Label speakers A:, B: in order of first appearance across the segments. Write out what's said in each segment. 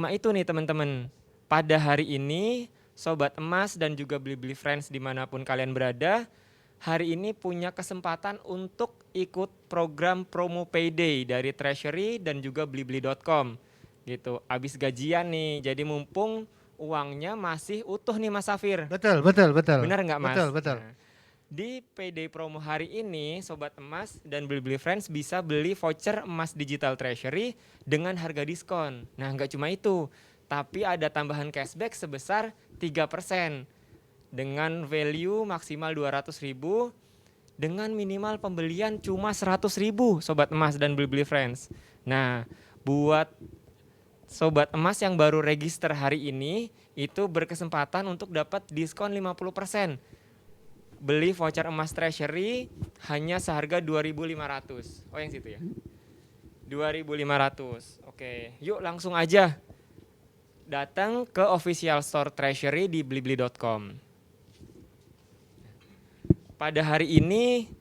A: Itu nih teman-teman, pada hari ini Sobat Emas dan juga Blibli Friends dimanapun kalian berada, hari ini punya kesempatan untuk ikut program promo payday dari Treasury dan juga blibli.com gitu. Abis gajian nih, jadi mumpung uangnya masih utuh nih Mas Safir.
B: Betul, betul, betul.
A: Benar nggak Mas?
B: Betul, betul.
A: Nah, di payday promo hari ini Sobat Emas dan Blibli Friends bisa beli voucher emas digital Treasury dengan harga diskon. Nah nggak cuma itu, tapi ada tambahan cashback sebesar 3% dengan value maksimal 200.000 dengan minimal pembelian cuma 100.000 Sobat Emas dan Blibli Friends. Nah buat Sobat Emas yang baru register hari ini itu berkesempatan untuk dapat diskon 50%. Beli voucher emas Treasury hanya seharga 2.500. Oh yang situ ya. 2.500. Oke, yuk langsung aja datang ke official store Treasury di blibli.com. Pada hari ini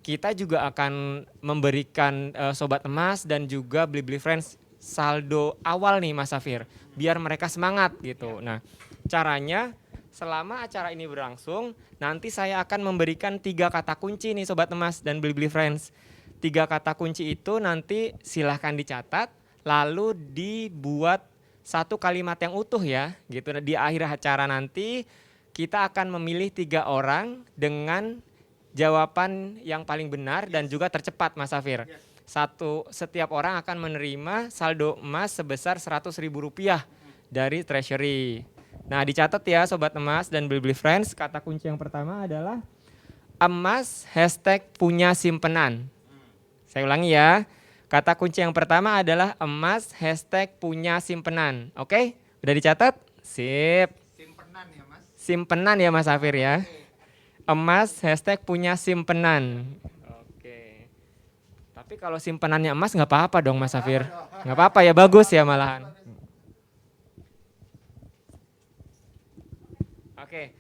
A: kita juga akan memberikan Sobat Emas dan juga Blibli Friends saldo awal nih Mas Safir, biar mereka semangat gitu. Nah, caranya selama acara ini berlangsung, nanti saya akan memberikan 3 kata kunci nih Sobat Emas dan Blibli Friends. 3 kata kunci itu nanti silahkan dicatat, lalu dibuat satu kalimat yang utuh ya, gitu. Di akhir acara nanti kita akan memilih 3 orang dengan jawaban yang paling benar dan juga tercepat Mas Safir. Setiap orang akan menerima saldo emas sebesar Rp100.000 dari Treasury. Nah dicatat ya Sobat Emas dan Blibli Friends, kata kunci yang pertama adalah emas #punya simpenan. Saya ulangi ya, kata kunci yang pertama adalah emas #punya simpenan. Oke, udah dicatat? Sip.
B: Simpenan ya, Mas?
A: Simpenan ya Mas Safir ya. Emas #punya simpenan. Oke. Tapi kalau simpenannya emas nggak apa-apa dong Mas Safir. Nggak apa-apa ya, bagus ya malahan. Oke.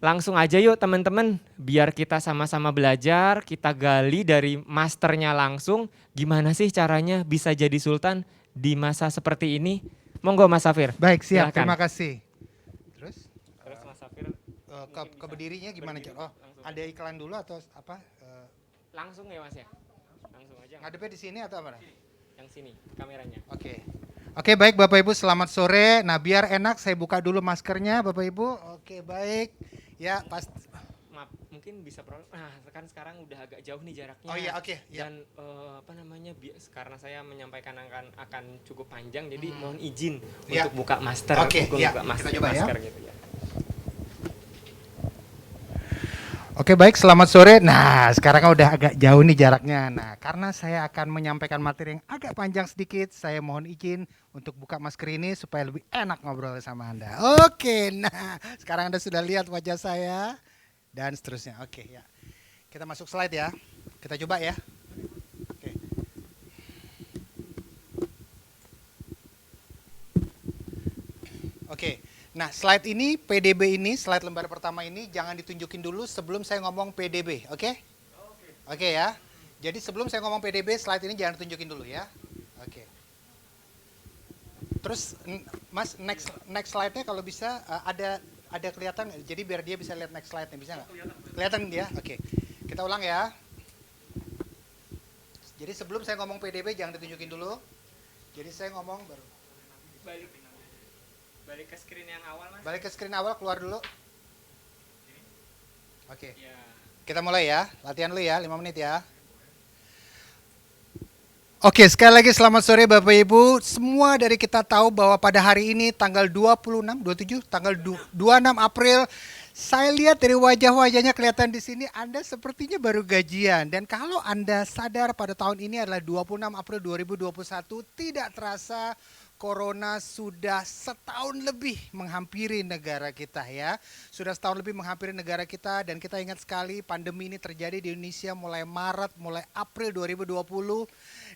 A: Langsung aja yuk teman-teman, biar kita sama-sama belajar, kita gali dari masternya langsung, gimana sih caranya bisa jadi sultan di masa seperti ini. Monggo Mas Safir.
B: Baik, siap.
A: Silahkan.
B: Terima kasih. Terus
A: Mas Safir
B: ke berdirinya gimana? Oh, ada iklan dulu atau apa?
A: langsung ya Mas ya? Langsung aja.
B: Ngadepnya di sini atau apa?
A: Yang sini kameranya.
B: Oke. Oke, baik Bapak Ibu, selamat sore. Nah, biar enak saya buka dulu maskernya Bapak Ibu. Oke, baik. Ya, pasti.
A: Maaf, mungkin bisa problem. Nah, kan sekarang udah agak jauh nih jaraknya.
B: Oh iya, oke. Ya.
A: Dan karena saya menyampaikan akan cukup panjang, jadi mohon izin untuk buka master.
B: Oke, ya.
A: Buka masker,
B: Kita coba
A: masker
B: ya.
A: gitu ya.
B: Oke, baik, selamat sore. Nah, sekarang kan udah agak jauh nih jaraknya. Nah, karena saya akan menyampaikan materi yang agak panjang sedikit, saya mohon izin untuk buka masker ini supaya lebih enak ngobrol sama Anda. Oke, nah sekarang Anda sudah lihat wajah saya dan seterusnya. Oke, ya. Kita masuk slide ya. Kita coba ya. Oke. Oke. Nah, slide ini, PDB ini, slide lembar pertama ini jangan ditunjukin dulu sebelum saya ngomong PDB, oke? Oke ya. Jadi sebelum saya ngomong PDB, slide ini jangan ditunjukin dulu ya. Oke. Terus Mas, next slide-nya kalau bisa ada kelihatan, jadi biar dia bisa lihat next slide-nya, bisa nggak? Kelihatan dia? Oke. Kita ulang ya. Jadi sebelum saya ngomong PDB jangan ditunjukin dulu. Jadi saya ngomong baru.
A: Balik ke screen yang awal Mas.
B: Balik ke screen awal, keluar dulu. Oke.
A: Ya.
B: Kita mulai ya, latihan dulu ya, 5 menit ya. Oke, sekali lagi selamat sore Bapak Ibu. Semua dari kita tahu bahwa pada hari ini tanggal 26, 27, tanggal 26 April, saya lihat dari wajah-wajahnya kelihatan di sini Anda sepertinya baru gajian. Dan kalau Anda sadar pada tahun ini adalah 26 April 2021, tidak terasa Corona sudah setahun lebih menghampiri negara kita ya. Sudah setahun lebih menghampiri negara kita dan kita ingat sekali pandemi ini terjadi di Indonesia mulai Maret, mulai April 2020.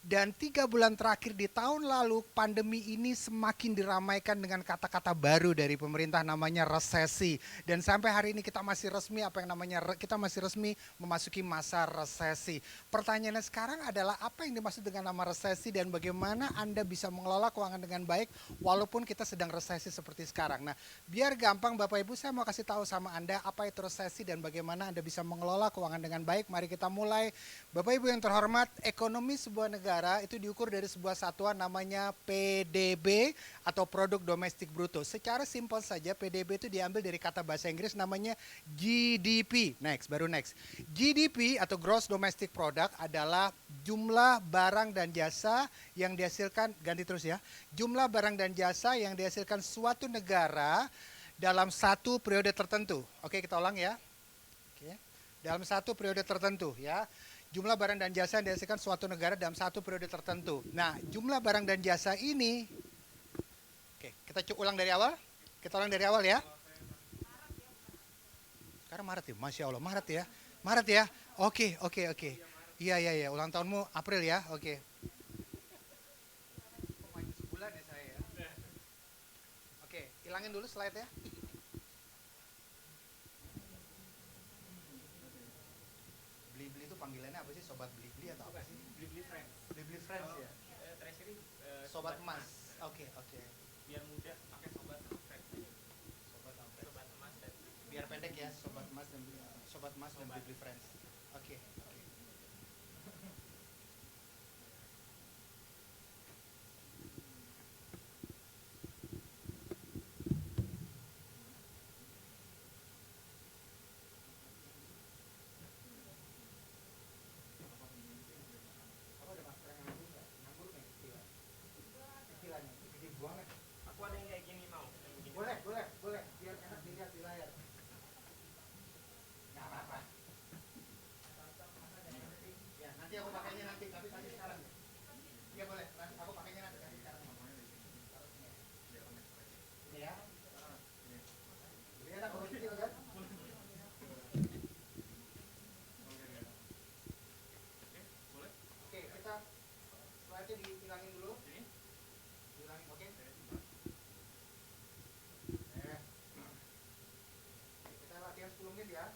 B: Dan 3 bulan terakhir di tahun lalu pandemi ini semakin diramaikan dengan kata-kata baru dari pemerintah namanya resesi. Dan sampai hari ini kita masih resmi memasuki masa resesi. Pertanyaannya sekarang adalah apa yang dimaksud dengan nama resesi dan bagaimana Anda bisa mengelola keuangan dengan baik walaupun kita sedang resesi seperti sekarang. Nah, biar gampang Bapak Ibu, saya mau kasih tahu sama Anda apa itu resesi dan bagaimana Anda bisa mengelola keuangan dengan baik. Mari kita mulai. Bapak Ibu yang terhormat, ekonomi sebuah negara itu diukur dari sebuah satuan namanya PDB atau produk domestik bruto. Secara simpel saja PDB itu diambil dari kata bahasa Inggris namanya GDP. Next. GDP atau gross domestic product adalah jumlah barang dan jasa yang dihasilkan, ganti terus ya. Jumlah barang dan jasa yang dihasilkan suatu negara dalam satu periode tertentu. Oke, kita ulang ya. Oke. Dalam satu periode tertentu ya. Jumlah barang dan jasa yang dihasilkan suatu negara dalam satu periode tertentu. Nah, jumlah barang dan jasa ini, oke, kita ulang dari awal. Kita ulang dari awal ya. Sekarang Maret ya, Masya Allah, Maret ya. Maret ya, oke. Iya, ulang tahunmu April ya, oke. Maju sebulan ya saya ya. Oke, hilangin dulu slide ya. Beli-beli itu panggilannya apa sih? Sobat beli-beli atau apa sih?
A: Beli-beli friends.
B: Beli-beli friends ya?
A: Treasury
B: Sobat emas, oke.
A: biar mudah pakai sobat sama friends aja.
B: Sobat
A: Emas dan
B: biar pendek ya, sobat emas dan beli-beli friends. Oke. Apa ada masker yang nganggur nggak? Nganggur nih, kecilannya, gede banget.
A: aku ada yang kayak gini mau. Yang begini.
B: Boleh, biar enak dilihat di layar. Nggak apa-apa. Ya, nanti aku pakainya nanti, tapi kasih sekarang. Iya boleh, nanti aku pakainya nanti, kasih sekarang. Ini ya. Ini enak kalau kecil kan? Oke, kita slide-nya dihilangin dulu. Dihilangin, oke? Kita latihan 10 menit ya.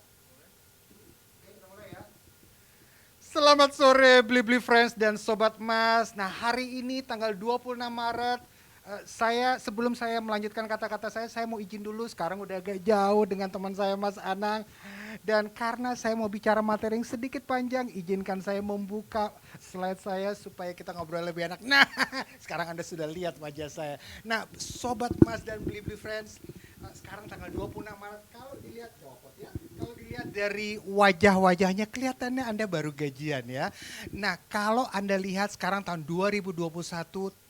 B: Oke, kita mulai ya. Selamat sore Beli-Beli Friends dan Sobat Emas. Nah, hari ini tanggal 26 Maret, sebelum saya melanjutkan kata-kata saya mau izin dulu, sekarang udah agak jauh dengan teman saya Mas Anang. Dan karena saya mau bicara materi yang sedikit panjang, izinkan saya membuka slide saya supaya kita ngobrol lebih enak. Nah, sekarang Anda sudah lihat wajah saya. Nah, Sobat Emas dan Beli-Beli Friends, sekarang tanggal 26 Maret, kalau dilihat dari wajah-wajahnya kelihatannya Anda baru gajian ya. Nah, kalau Anda lihat sekarang tahun 2021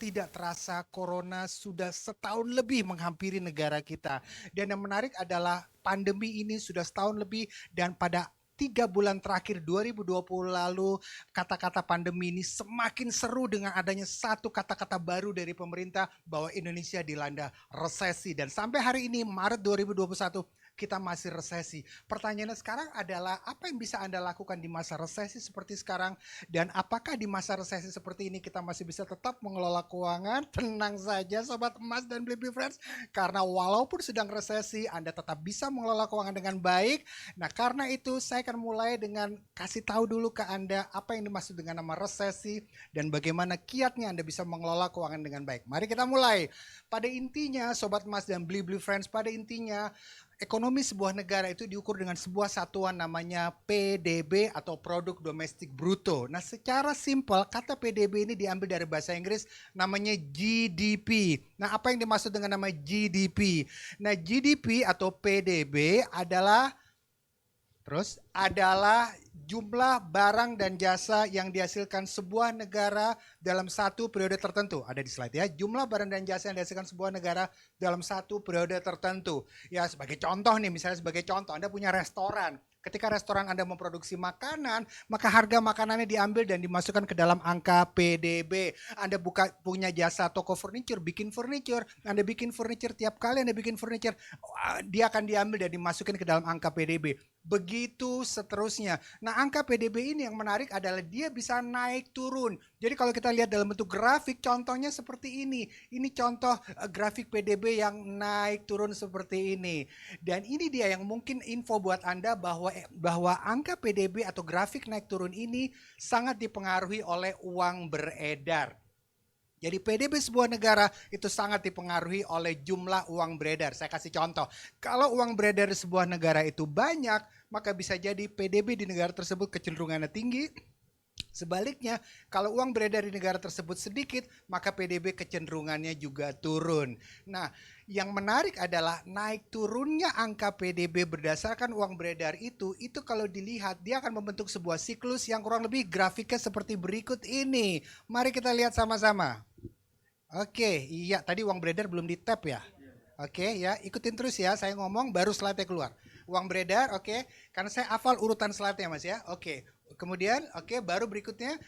B: tidak terasa corona sudah setahun lebih menghampiri negara kita. Dan yang menarik adalah pandemi ini sudah setahun lebih dan pada 3 bulan terakhir 2020 lalu kata-kata pandemi ini semakin seru dengan adanya satu kata-kata baru dari pemerintah bahwa Indonesia dilanda resesi dan sampai hari ini Maret 2021 kita masih resesi. Pertanyaannya sekarang adalah apa yang bisa Anda lakukan di masa resesi seperti sekarang dan apakah di masa resesi seperti ini kita masih bisa tetap mengelola keuangan? Tenang saja Sobat Emas dan Beli-Beli Friends, karena walaupun sedang resesi Anda tetap bisa mengelola keuangan dengan baik. Nah, karena itu saya akan mulai dengan kasih tahu dulu ke Anda apa yang dimaksud dengan nama resesi dan bagaimana kiatnya Anda bisa mengelola keuangan dengan baik. Mari kita mulai. Pada intinya Sobat Emas dan Beli-Beli Friends, pada intinya ekonomi sebuah negara itu diukur dengan sebuah satuan namanya PDB atau produk domestik bruto. Nah, secara simpel kata PDB ini diambil dari bahasa Inggris namanya GDP. Nah, apa yang dimaksud dengan nama GDP? Nah, GDP atau PDB adalah jumlah barang dan jasa yang dihasilkan sebuah negara dalam satu periode tertentu. Ada di slide ya. Jumlah barang dan jasa yang dihasilkan sebuah negara dalam satu periode tertentu. Ya, sebagai contoh nih, misalnya sebagai contoh Anda punya restoran. Ketika restoran Anda memproduksi makanan, maka harga makanannya diambil dan dimasukkan ke dalam angka PDB. Anda punya jasa toko furniture, bikin furniture. Anda bikin furniture, tiap kali Anda bikin furniture, dia akan diambil dan dimasukin ke dalam angka PDB. Begitu seterusnya. Nah, angka PDB ini yang menarik adalah dia bisa naik turun. Jadi kalau kita lihat dalam bentuk grafik, contohnya seperti ini. Ini contoh grafik PDB yang naik turun seperti ini. Dan ini dia yang mungkin info buat Anda bahwa angka PDB atau grafik naik turun ini sangat dipengaruhi oleh uang beredar. Jadi PDB sebuah negara itu sangat dipengaruhi oleh jumlah uang beredar. Saya kasih contoh, kalau uang beredar di sebuah negara itu banyak, maka bisa jadi PDB di negara tersebut kecenderungannya tinggi. Sebaliknya, kalau uang beredar di negara tersebut sedikit, maka PDB kecenderungannya juga turun. Nah, yang menarik adalah naik turunnya angka PDB berdasarkan uang beredar itu kalau dilihat dia akan membentuk sebuah siklus yang kurang lebih grafiknya seperti berikut ini. Mari kita lihat sama-sama. Oke, iya tadi uang beredar belum di tap ya. Oke ya, ikutin terus ya, saya ngomong baru slide-nya keluar. Uang beredar, oke, karena saya hafal urutan slide-nya Mas ya. Oke, kemudian baru berikutnya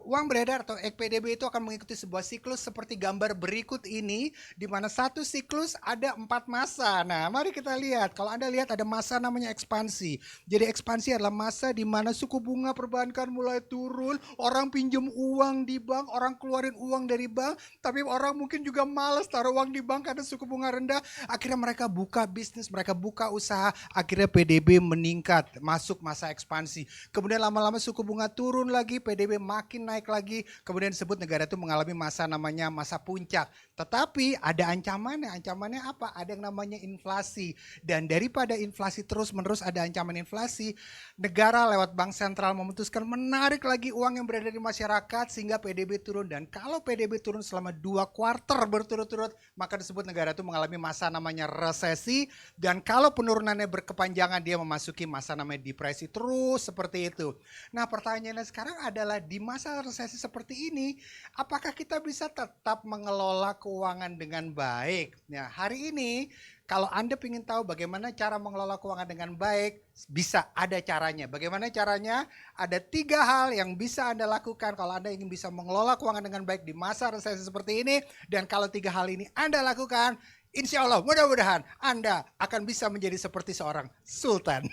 B: uang beredar atau EPDB itu akan mengikuti sebuah siklus seperti gambar berikut ini, di mana satu siklus ada 4 masa. Nah, mari kita lihat. Kalau Anda lihat ada masa namanya ekspansi. Jadi ekspansi adalah masa di mana suku bunga perbankan mulai turun, orang pinjam uang di bank, orang keluarin uang dari bank, tapi orang mungkin juga malas taruh uang di bank karena suku bunga rendah. Akhirnya mereka buka bisnis, mereka buka usaha, akhirnya PDB meningkat, masuk masa ekspansi. Kemudian lama-lama suku bunga turun lagi, PDB makin naik lagi, kemudian disebut negara itu mengalami masa namanya masa puncak. Tetapi ada ancamannya apa? Ada yang namanya inflasi. Dan daripada inflasi terus-menerus ada ancaman inflasi, negara lewat bank sentral memutuskan menarik lagi uang yang berada di masyarakat sehingga PDB turun. Dan kalau PDB turun selama 2 kuartal berturut-turut, maka disebut negara itu mengalami masa namanya resesi. Dan kalau penurunannya berkepanjangan, dia memasuki masa namanya depresi, terus seperti itu. Nah, pertanyaannya sekarang adalah di masa resesi seperti ini, apakah kita bisa tetap mengelola keuangan dengan baik? Nah, hari ini kalau Anda ingin tahu bagaimana cara mengelola keuangan dengan baik, bisa ada caranya. Bagaimana caranya? Ada 3 hal yang bisa Anda lakukan kalau Anda ingin bisa mengelola keuangan dengan baik di masa resesi seperti ini. Dan kalau 3 hal ini Anda lakukan, insya Allah mudah-mudahan Anda akan bisa menjadi seperti seorang sultan.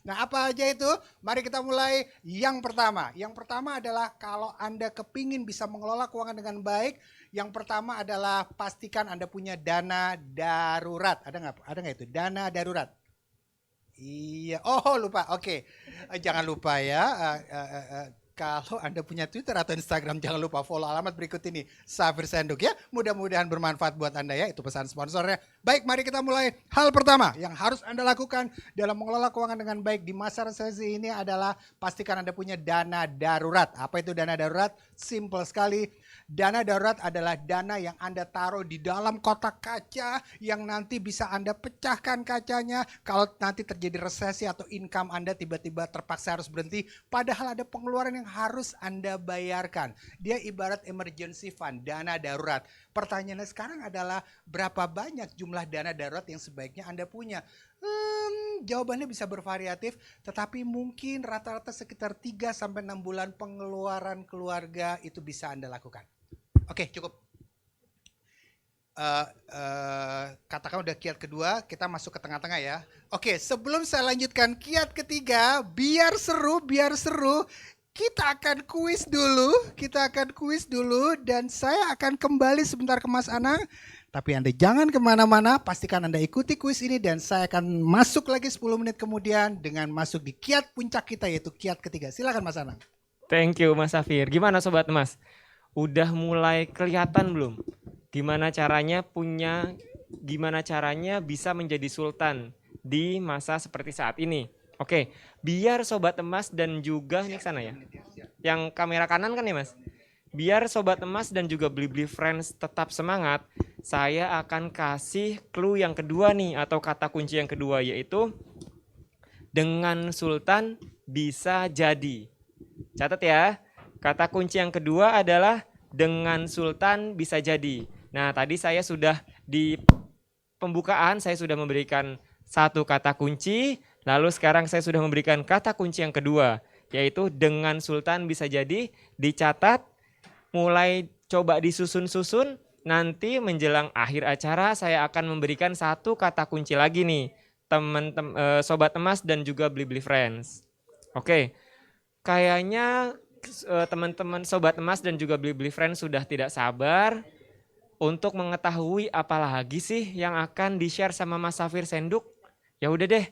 B: Nah, apa aja itu? Mari kita mulai. Yang pertama adalah kalau Anda kepingin bisa mengelola keuangan dengan baik, yang pertama adalah pastikan Anda punya dana darurat. Ada nggak itu? Dana darurat. Iya, lupa. Oke. Jangan lupa ya. Kalau Anda punya Twitter atau Instagram, jangan lupa follow alamat berikut ini, Safir Senduk ya. Mudah-mudahan bermanfaat buat Anda ya, itu pesan sponsornya. Baik, mari kita mulai. Hal pertama yang harus Anda lakukan dalam mengelola keuangan dengan baik di masa resesi ini adalah pastikan Anda punya dana darurat. Apa itu dana darurat? Simple sekali. Dana darurat adalah dana yang Anda taruh di dalam kotak kaca yang nanti bisa Anda pecahkan kacanya kalau nanti terjadi resesi atau income Anda tiba-tiba terpaksa harus berhenti, padahal ada pengeluaran yang harus Anda bayarkan. Dia ibarat emergency fund, dana darurat. Pertanyaannya sekarang adalah berapa banyak jumlah dana darurat yang sebaiknya Anda punya? Jawabannya bisa bervariatif, tetapi mungkin rata-rata sekitar 3-6 bulan pengeluaran keluarga itu bisa Anda lakukan. Oke, cukup. Katakan udah kiat kedua, kita masuk ke tengah-tengah ya. Oke, sebelum saya lanjutkan kiat ketiga, biar seru, kita akan kuis dulu dan saya akan kembali sebentar ke Mas Anang. Tapi Anda jangan kemana-mana, pastikan Anda ikuti kuis ini dan saya akan masuk lagi 10 menit kemudian dengan masuk di kiat puncak kita yaitu kiat ketiga. Silakan Mas Anang.
A: Thank you Mas Safir. Gimana Sobat Emas? Udah mulai kelihatan belum? Gimana caranya bisa menjadi sultan di masa seperti saat ini? Oke, biar Sobat Emas dan juga ini sana ya. Yang kamera kanan kan ya Mas? Biar Sobat Emas dan juga Blibli Friends tetap semangat, saya akan kasih clue yang kedua nih atau kata kunci yang kedua yaitu dengan sultan bisa jadi. Catat ya. Kata kunci yang kedua adalah dengan sultan bisa jadi. Nah, tadi saya sudah di pembukaan saya sudah memberikan satu kata kunci, lalu sekarang saya sudah memberikan kata kunci yang kedua, yaitu dengan sultan bisa jadi. Dicatat, mulai coba disusun-susun, nanti menjelang akhir acara saya akan memberikan satu kata kunci lagi nih, teman-teman Sobat Emas dan juga Blibli Friends. Oke, kayaknya teman-teman Sobat Emas dan juga Blibli Friends sudah tidak sabar untuk mengetahui apa lagi sih yang akan di-share sama Mas Safir Senduk. Ya udah deh,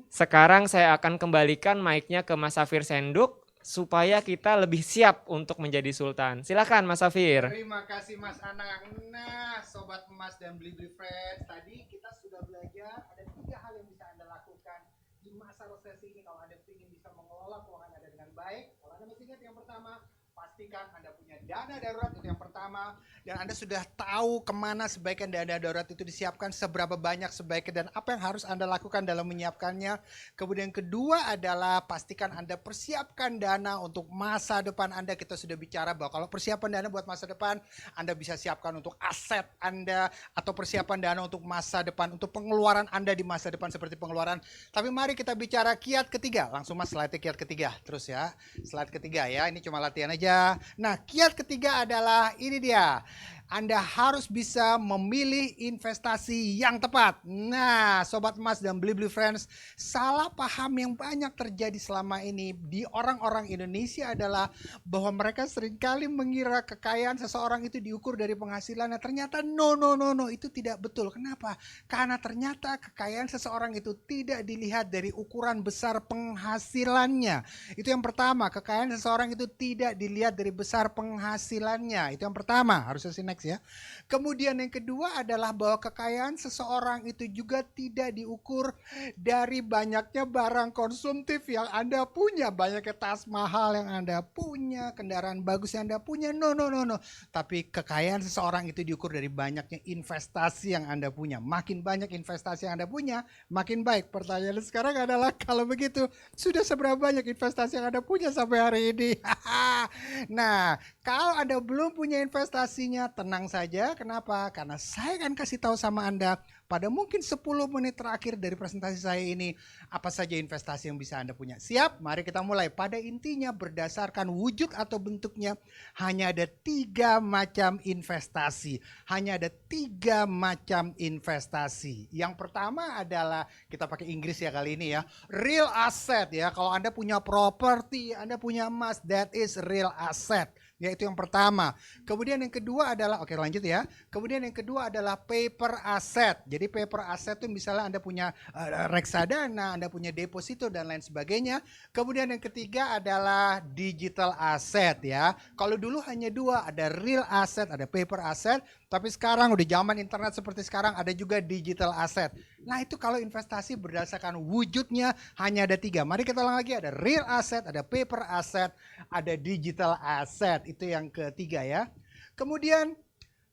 A: sekarang saya akan kembalikan mic-nya ke Mas Safir Senduk. supaya kita lebih siap untuk menjadi sultan. Silakan Mas Safir.
B: Terima kasih Mas Anang. Nah, Sobat Emas dan Blibli Friends, tadi kita sudah belajar ada 3 hal yang bisa Anda lakukan di masa resesi ini kalau Anda ingin bisa mengelola keuangan Anda dengan baik. Kalau Anda masih ingat, yang pertama, pastikan Anda punya dana darurat, itu yang pertama. Dan Anda sudah tahu kemana sebaiknya dana darurat itu disiapkan, seberapa banyak sebaiknya, dan apa yang harus Anda lakukan dalam menyiapkannya. Kemudian yang kedua adalah pastikan Anda persiapkan dana untuk masa depan Anda. Kita sudah bicara bahwa kalau persiapan dana buat masa depan, Anda bisa siapkan untuk aset Anda, atau persiapan dana untuk masa depan, untuk pengeluaran Anda di masa depan seperti pengeluaran. Tapi mari kita bicara kiat ketiga. Langsung Mas, slide kiat ketiga. Terus ya, slide ketiga ya, ini cuma latihan aja. Nah, kiat ketiga adalah ini dia. Anda harus bisa memilih investasi yang tepat. Nah, Sobat Emas dan Blibli Friends, salah paham yang banyak terjadi selama ini di orang-orang Indonesia adalah bahwa mereka seringkali mengira kekayaan seseorang itu diukur dari penghasilannya. Ternyata no, itu tidak betul. Kenapa? Karena ternyata kekayaan seseorang itu tidak dilihat dari ukuran besar penghasilannya. Itu yang pertama, kekayaan seseorang itu tidak dilihat dari besar penghasilannya. Itu yang pertama, harus next ya. Kemudian yang kedua adalah bahwa kekayaan seseorang itu juga tidak diukur dari banyaknya barang konsumtif yang Anda punya, banyaknya tas mahal yang Anda punya, kendaraan bagus yang Anda punya. No. Tapi kekayaan seseorang itu diukur dari banyaknya investasi yang Anda punya. Makin banyak investasi yang Anda punya, makin baik. Pertanyaan sekarang adalah, kalau begitu, sudah seberapa banyak investasi yang Anda punya sampai hari ini? Nah, kalau Anda belum punya investasinya, tenang saja. Kenapa? Karena saya akan kasih tahu sama Anda pada mungkin 10 menit terakhir dari presentasi saya ini, apa saja investasi yang bisa Anda punya. Siap? Mari kita mulai. Pada intinya, berdasarkan wujud atau bentuknya, hanya ada 3 macam investasi. Hanya ada 3 macam investasi. Yang pertama adalah, kita pakai Inggris ya kali ini ya, real asset ya. Kalau Anda punya properti, Anda punya emas, that is real asset. Ya, itu yang pertama. Kemudian yang kedua adalah, oke lanjut ya. Kemudian yang kedua adalah paper asset. Jadi paper asset itu misalnya Anda punya reksadana, Anda punya deposito dan lain sebagainya. Kemudian yang ketiga adalah digital asset ya. Kalau dulu hanya 2, ada real asset, ada paper asset. Tapi sekarang udah zaman internet seperti sekarang, ada juga digital asset. Nah, itu kalau investasi berdasarkan wujudnya hanya ada 3. Mari kita ulang lagi, ada real asset, ada paper asset, ada digital asset. Itu yang ketiga ya. Kemudian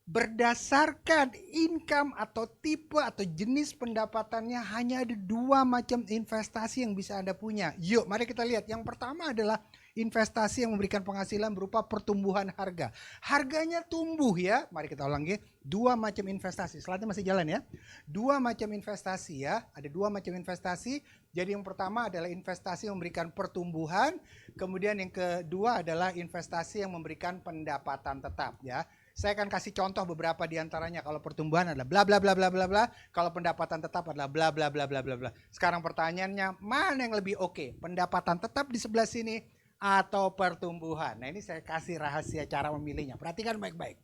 B: berdasarkan income atau tipe atau jenis pendapatannya, hanya ada 2 macam investasi yang bisa Anda punya. Yuk, mari kita lihat. Yang pertama adalah investasi yang memberikan penghasilan berupa pertumbuhan harga. Harganya tumbuh ya. Mari kita ulangi. 2 macam investasi. Slide-nya masih jalan ya. 2 macam investasi ya. Ada 2 macam investasi. Jadi yang pertama adalah investasi yang memberikan pertumbuhan. Kemudian yang kedua adalah investasi yang memberikan pendapatan tetap ya. Saya akan kasih contoh beberapa di antaranya. Kalau pertumbuhan adalah bla bla bla bla bla bla. Kalau pendapatan tetap adalah bla bla bla bla bla bla. Sekarang pertanyaannya, mana yang lebih oke? Pendapatan tetap di sebelah sini atau pertumbuhan? Nah, ini saya kasih rahasia cara memilihnya. Perhatikan baik-baik.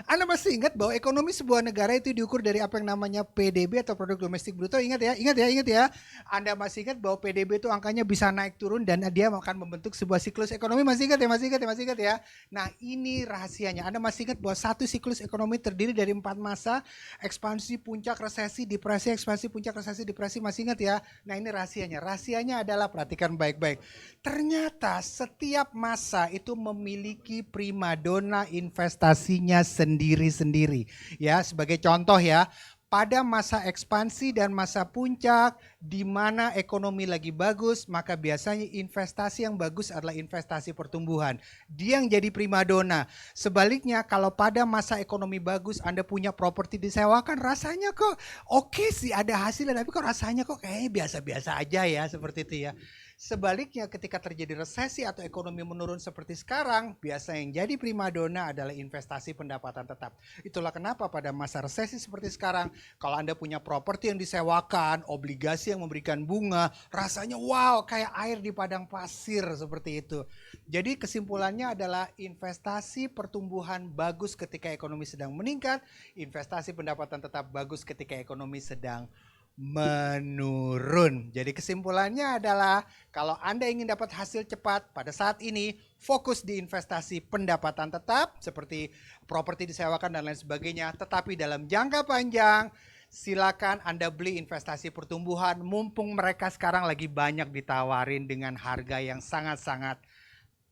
B: Anda masih ingat bahwa ekonomi sebuah negara itu diukur dari apa yang namanya PDB atau produk domestik bruto? Ingat ya. Anda masih ingat bahwa PDB itu angkanya bisa naik turun dan dia akan membentuk sebuah siklus ekonomi? Masih ingat ya? Nah, ini rahasianya. Anda masih ingat bahwa satu siklus ekonomi terdiri dari 4 masa: ekspansi, puncak, resesi, depresi, ekspansi, puncak, resesi, depresi. Masih ingat ya? Nah, ini rahasianya. Rahasianya adalah, perhatikan baik-baik. Ternyata setiap masa itu memiliki primadona investasinya sendiri-sendiri. Ya, sebagai contoh ya, pada masa ekspansi dan masa puncak, di mana ekonomi lagi bagus, maka biasanya investasi yang bagus adalah investasi pertumbuhan. Dia yang jadi primadona. Sebaliknya, kalau pada masa ekonomi bagus, Anda punya properti disewakan, rasanya kok oke sih, ada hasilnya, tapi kok rasanya kok kayaknya biasa-biasa aja ya, seperti itu ya. Sebaliknya, ketika terjadi resesi atau ekonomi menurun seperti sekarang, biasa yang jadi primadona adalah investasi pendapatan tetap. Itulah kenapa pada masa resesi seperti sekarang, kalau Anda punya properti yang disewakan, obligasi yang memberikan bunga, rasanya wow, kayak air di padang pasir seperti itu. Jadi kesimpulannya adalah investasi pertumbuhan bagus ketika ekonomi sedang meningkat, investasi pendapatan tetap bagus ketika ekonomi sedang menurun. Jadi kesimpulannya adalah kalau Anda ingin dapat hasil cepat pada saat ini, fokus di investasi pendapatan tetap seperti properti disewakan dan lain sebagainya. Tetapi dalam jangka panjang, silakan Anda beli investasi pertumbuhan mumpung mereka sekarang lagi banyak ditawarin dengan harga yang sangat-sangat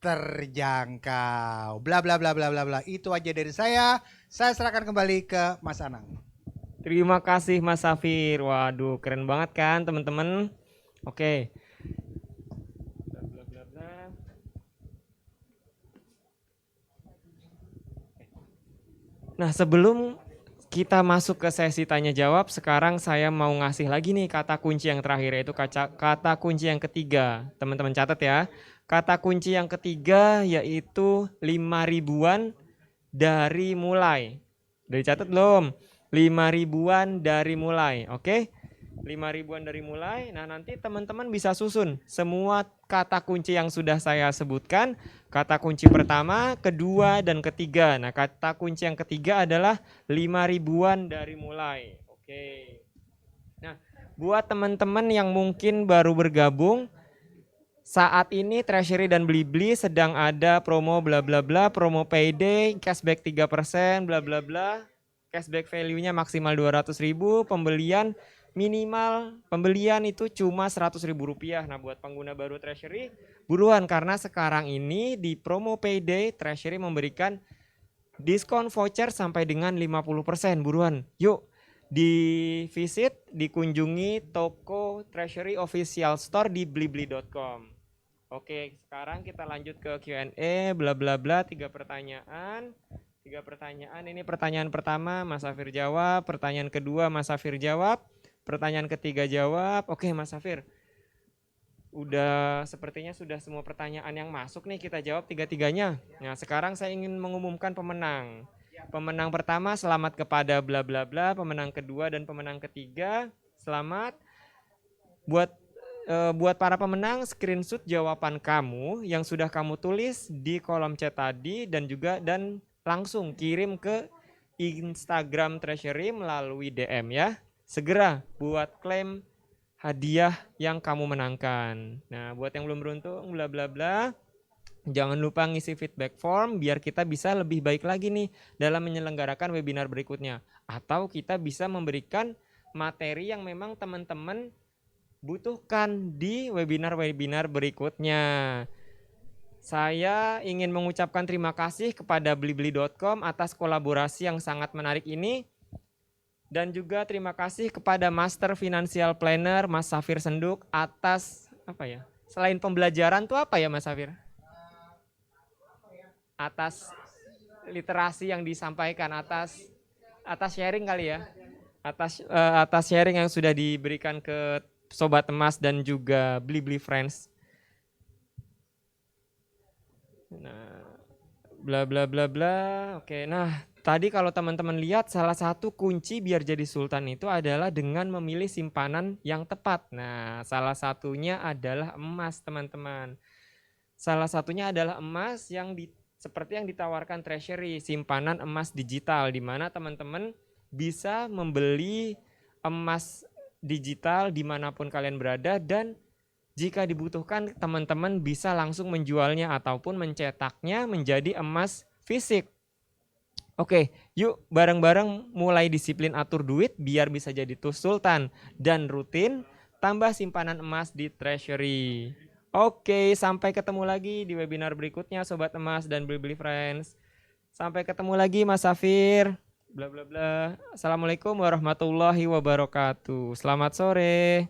B: terjangkau. Bla bla bla bla bla bla. Itu aja dari saya. Saya serahkan kembali ke Mas Anang.
A: Terima kasih Mas Safir. Waduh, keren banget kan teman-teman. Oke. Bla, bla, bla, bla. Nah, sebelum kita masuk ke sesi tanya jawab, sekarang saya mau ngasih lagi nih kata kunci yang terakhir, yaitu kata kunci yang ketiga. Teman-teman catat ya. Kata kunci yang ketiga yaitu 5 ribuan dari mulai. Udah dicatat belum? 5 ribuan dari mulai, oke? 5 ribuan dari mulai. Nah, nanti teman-teman bisa susun semua kata kunci yang sudah saya sebutkan. Kata kunci pertama, kedua, dan ketiga. Nah, kata kunci yang ketiga adalah 5 ribuan dari mulai. Oke. Nah, buat teman-teman yang mungkin baru bergabung, saat ini Treasury dan Blibli sedang ada promo bla bla bla, promo payday, cashback 3%, bla bla bla. Cashback value-nya maksimal 200.000, pembelian itu cuma 100.000 rupiah. Nah, buat pengguna baru Treasury, buruan karena sekarang ini di promo payday Treasury memberikan diskon voucher sampai dengan 50%. Buruan, yuk dikunjungi toko Treasury Official Store di blibli.com. Oke, sekarang kita lanjut ke Q&A, bla bla bla, 3 pertanyaan. Ini pertanyaan pertama Mas Safir jawab, pertanyaan kedua Mas Safir jawab, pertanyaan ketiga jawab. Oke Mas Safir, sepertinya sudah semua pertanyaan yang masuk nih kita jawab tiga-tiganya. Nah, sekarang saya ingin mengumumkan pemenang. Pemenang pertama selamat kepada bla bla bla, pemenang kedua dan pemenang ketiga selamat. Buat para pemenang, screenshot jawaban kamu yang sudah kamu tulis di kolom chat tadi dan langsung kirim ke Instagram Treasury melalui DM ya. Segera buat klaim hadiah yang kamu menangkan. Nah, buat yang belum beruntung bla bla bla, jangan lupa ngisi feedback form biar kita bisa lebih baik lagi nih dalam menyelenggarakan webinar berikutnya. Atau kita bisa memberikan materi yang memang teman-teman butuhkan di webinar-webinar berikutnya. Saya ingin mengucapkan terima kasih kepada blibli.com atas kolaborasi yang sangat menarik ini. Dan juga terima kasih kepada Master Financial Planner Mas Safir Senduk atas selain pembelajaran tuh apa ya Mas Safir? Atas literasi yang disampaikan, atas sharing kali ya. Atas sharing yang sudah diberikan ke Sobat Emas dan juga Blibli Friends. Nah, bla bla bla bla. Oke, nah tadi kalau teman-teman lihat salah satu kunci biar jadi sultan itu adalah dengan memilih simpanan yang tepat. Nah, salah satunya adalah emas, teman-teman. Salah satunya adalah emas seperti yang ditawarkan Treasury, simpanan emas digital, di mana teman-teman bisa membeli emas digital dimanapun kalian berada dan jika dibutuhkan teman-teman bisa langsung menjualnya ataupun mencetaknya menjadi emas fisik. Oke, yuk bareng-bareng mulai disiplin atur duit biar bisa jadi sultan dan rutin tambah simpanan emas di Treasury. Oke, sampai ketemu lagi di webinar berikutnya Sobat Emas dan Blibli Friends. Sampai ketemu lagi Mas Safir. Bla bla bla. Assalamualaikum warahmatullahi wabarakatuh. Selamat sore.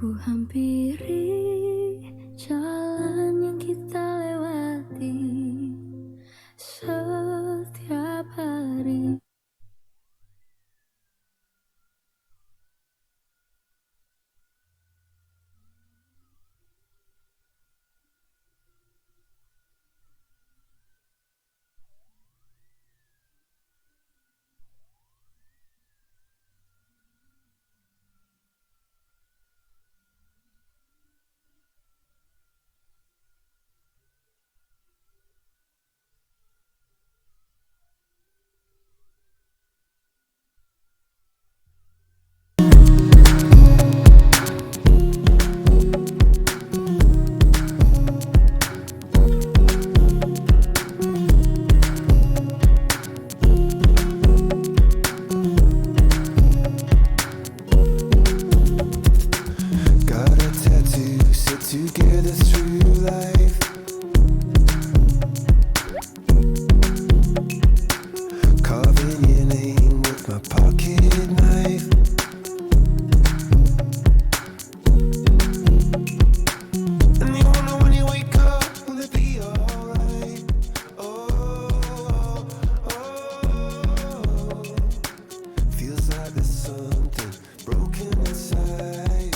C: Ku hampiri jalan yang kita lewati setiap hari.
D: Got a tattoo, sit together through life. Carving your name with my pocket knife. And you wonder when you wake up, will it be alright? Oh, oh, feels like there's something broken inside.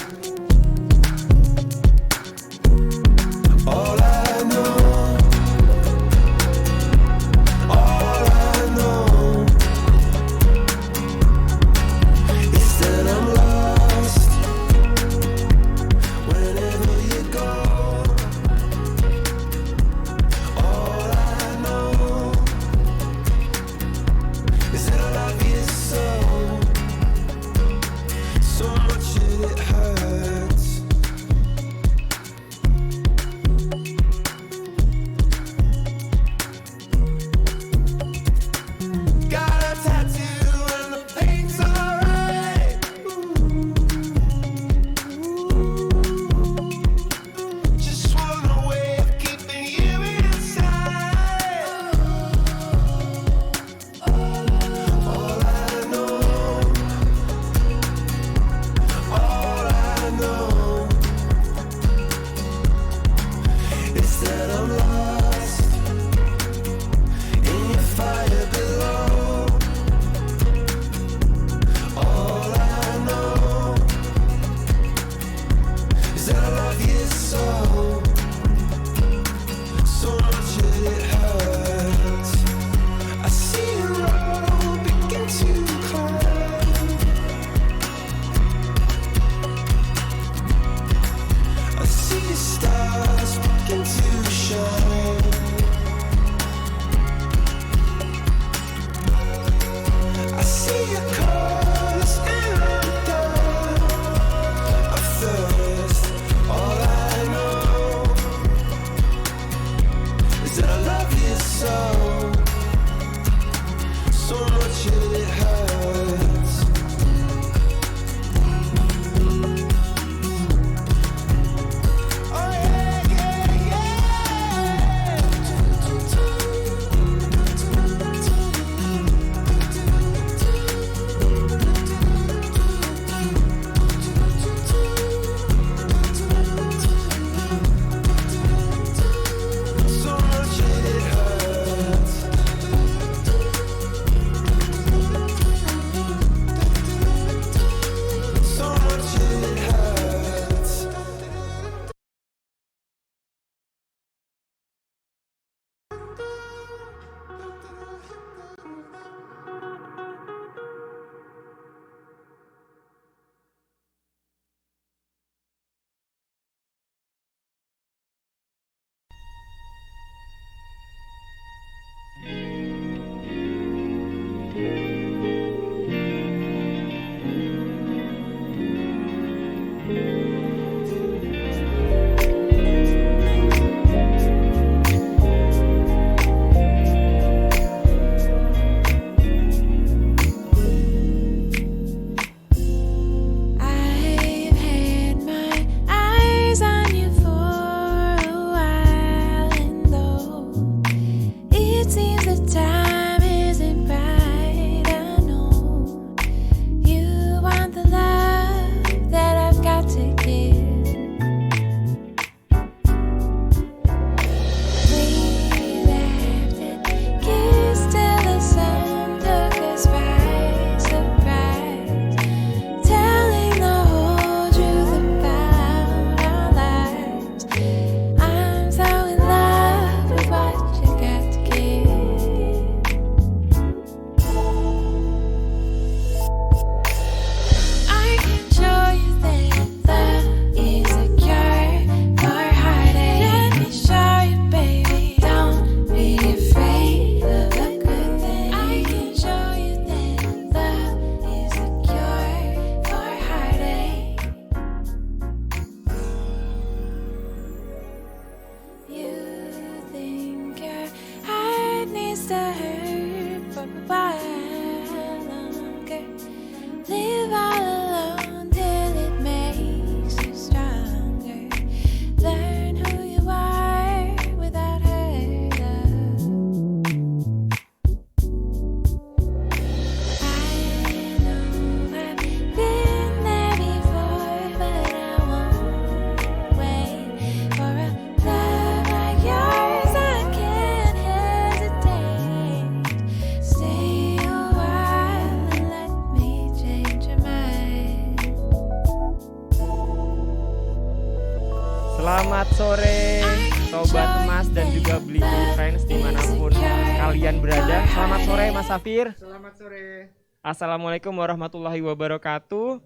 A: Selamat sore Sobat Emas dan juga Beli Friends dimanapun kalian berada. Selamat sore Mas Safir.
B: Selamat sore.
A: Assalamualaikum warahmatullahi wabarakatuh.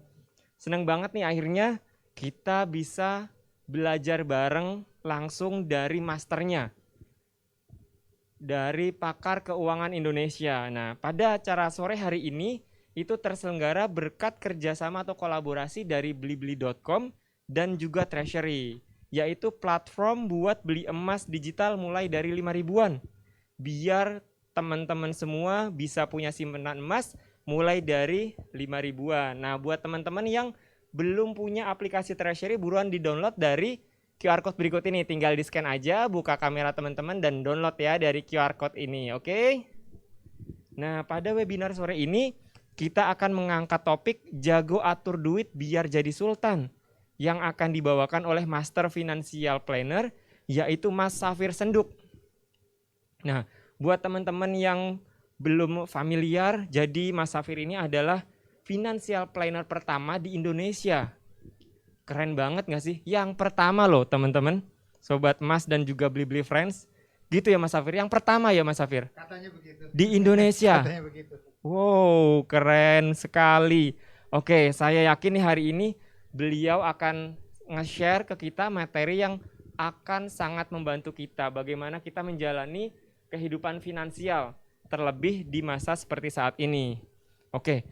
A: Senang banget nih akhirnya kita bisa belajar bareng langsung dari masternya, dari pakar keuangan Indonesia. Nah, pada acara sore hari ini itu terselenggara berkat kerjasama atau kolaborasi dari blibli.com dan juga Treasury, yaitu platform buat beli emas digital mulai dari 5 ribuan. Biar teman-teman semua bisa punya simpanan emas mulai dari 5 ribuan. Nah, buat teman-teman yang belum punya aplikasi Treasury, buruan di-download dari QR code berikut ini. Tinggal di-scan aja, buka kamera teman-teman dan download ya dari QR code ini, oke? Nah, pada webinar sore ini kita akan mengangkat topik jago atur duit biar jadi sultan yang akan dibawakan oleh Master Financial Planner, yaitu Mas Safir Senduk. Nah, buat teman-teman yang belum familiar, jadi Mas Safir ini adalah financial planner pertama di Indonesia. Keren banget gak sih? Yang pertama loh teman-teman, Sobat Emas dan juga Beli Friends. Gitu ya Mas Safir, yang pertama ya Mas Safir?
B: Katanya begitu.
A: Di Indonesia.
B: Katanya begitu.
A: Wow, keren sekali. Oke, saya yakin nih hari ini beliau akan nge-share ke kita materi yang akan sangat membantu kita. Bagaimana kita menjalani kehidupan finansial, terlebih di masa seperti saat ini. Oke,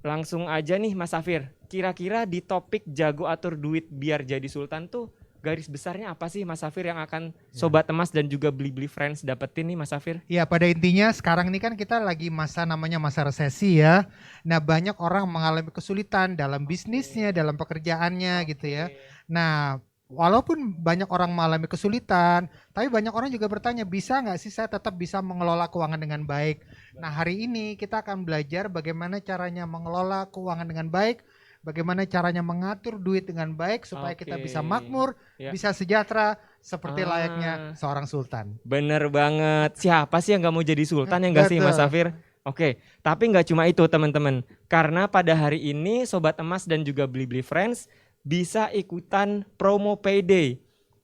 A: langsung aja nih Mas Safir. Kira-kira di topik jago atur duit biar jadi sultan tuh garis besarnya apa sih Mas Safir yang akan Sobat Emas dan juga Beli Friends dapetin nih Mas Safir?
B: Ya, pada intinya sekarang ini kan kita lagi namanya masa resesi ya. Nah, banyak orang mengalami kesulitan dalam bisnisnya, dalam pekerjaannya gitu ya. Nah, walaupun banyak orang mengalami kesulitan, tapi banyak orang juga bertanya, bisa nggak sih saya tetap bisa mengelola keuangan dengan baik? Nah, hari ini kita akan belajar bagaimana caranya mengelola keuangan dengan baik, bagaimana caranya mengatur duit dengan baik supaya kita bisa makmur, bisa sejahtera seperti layaknya seorang sultan.
A: Bener banget. Siapa sih yang nggak mau jadi sultan ya nggak sih Mas Safir? Oke, tapi nggak cuma itu teman-teman. Karena pada hari ini Sobat Emas dan juga Beli Friends bisa ikutan promo payday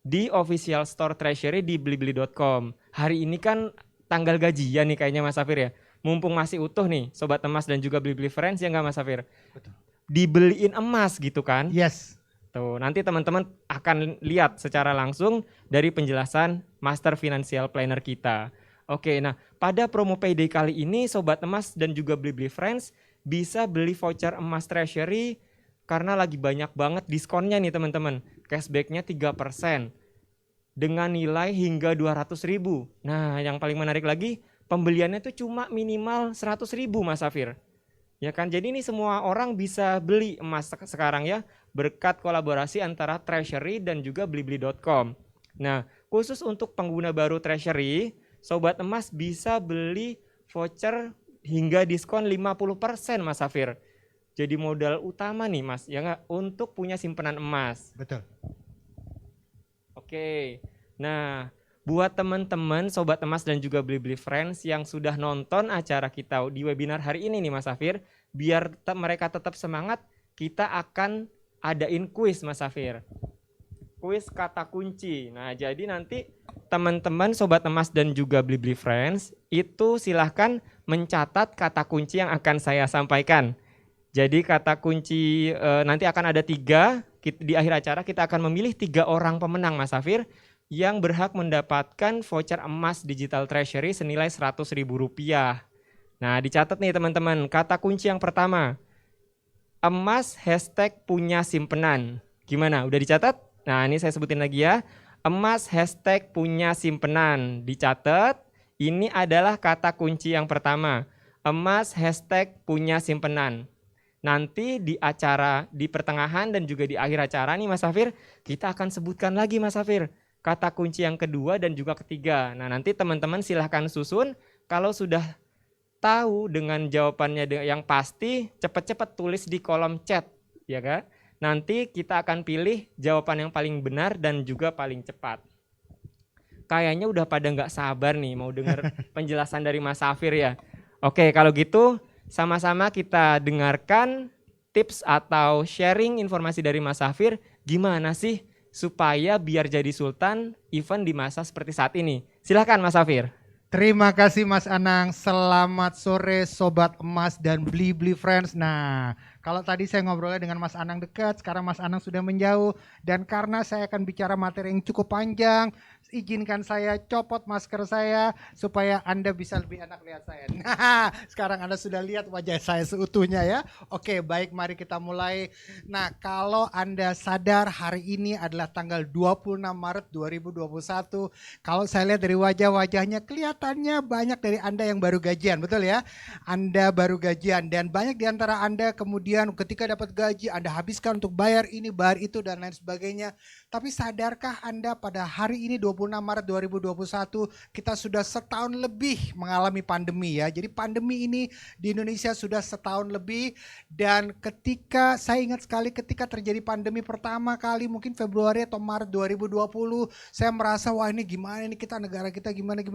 A: di official store Treasury di blibli.com. Hari ini kan tanggal gajian nih kayaknya Mas Safir ya. Mumpung masih utuh nih Sobat Emas dan juga Beli Friends ya nggak Mas Safir?
B: Betul.
A: Dibeliin emas gitu kan?
B: Yes.
A: Tuh, nanti teman-teman akan lihat secara langsung dari penjelasan Master Financial Planner kita. Oke, nah pada promo payday kali ini Sobat Emas dan juga Beli Friends bisa beli voucher emas Treasury karena lagi banyak banget diskonnya nih teman-teman. Cashbacknya 3% dengan nilai hingga 200.000. Nah, yang paling menarik lagi pembeliannya itu cuma minimal 100.000 Mas Safir. Ya kan, jadi ini semua orang bisa beli emas sekarang ya berkat kolaborasi antara Treasury dan juga blibli.com. Nah, khusus untuk pengguna baru Treasury, Sobat Emas bisa beli voucher hingga diskon 50% Mas Safir. Jadi modal utama nih Mas, ya nggak, untuk punya simpanan emas.
B: Betul.
A: Oke, nah buat teman-teman Sobat Emas dan juga Beli Friends yang sudah nonton acara kita di webinar hari ini nih Mas Safir, biar mereka tetap semangat, kita akan adain kuis Mas Safir. Kuis kata kunci. Nah, jadi nanti teman-teman Sobat Emas dan juga Beli Friends itu silahkan mencatat kata kunci yang akan saya sampaikan. Jadi kata kunci nanti akan ada 3. Di akhir acara kita akan memilih 3 orang pemenang Mas Safir yang berhak mendapatkan voucher emas digital Treasury senilai Rp100.000. Nah, dicatat nih teman-teman, kata kunci yang pertama, emas #punya simpenan. Gimana, udah dicatat? Nah, ini saya sebutin lagi ya, emas #punya simpenan. Dicatat, ini adalah kata kunci yang pertama, emas #punya simpenan. Nanti di acara, di pertengahan dan juga di akhir acara nih Mas Safir, kita akan sebutkan lagi Mas Safir kata kunci yang kedua dan juga ketiga. Nah, nanti teman-teman silahkan susun. Kalau sudah tahu dengan jawabannya yang pasti, cepat-cepat tulis di kolom chat, ya kan? Nanti kita akan pilih jawaban yang paling benar dan juga paling cepat. Kayaknya udah pada nggak sabar nih mau dengar penjelasan dari Mas Safir ya. Oke, kalau gitu sama-sama kita dengarkan tips atau sharing informasi dari Mas Safir. Gimana sih supaya biar jadi sultan even di masa seperti saat ini. Silahkan Mas Safir.
B: Terima kasih Mas Anang, selamat sore Sobat Emas dan Beli Friends. Nah, kalau tadi saya ngobrolnya dengan Mas Anang dekat, sekarang Mas Anang sudah menjauh. Dan karena saya akan bicara materi yang cukup panjang, izinkan saya copot masker saya supaya Anda bisa lebih enak lihat saya. Nah, sekarang Anda sudah lihat wajah saya seutuhnya ya. Oke, baik, mari kita mulai. Nah, kalau Anda sadar hari ini adalah tanggal 26 Maret 2021. Kalau saya lihat dari wajah-wajahnya kelihatannya banyak dari Anda yang baru gajian, betul ya? Anda baru gajian dan banyak di antara Anda kemudian ketika dapat gaji Anda habiskan untuk bayar ini, bayar itu dan lain sebagainya. Tapi sadarkah Anda pada hari ini 26 Maret 2021 kita sudah setahun lebih mengalami pandemi ya. Jadi pandemi ini di Indonesia sudah setahun lebih dan ketika saya ingat sekali ketika terjadi pandemi pertama kali mungkin Februari atau Maret 2020 saya merasa wah ini gimana ini kita negara kita gimana.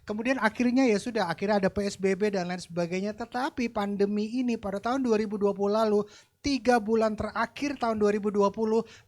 B: Kemudian akhirnya ya sudah akhirnya ada PSBB dan lain sebagainya. Tetapi pandemi ini pada tahun 2020 lalu 3 bulan terakhir tahun 2020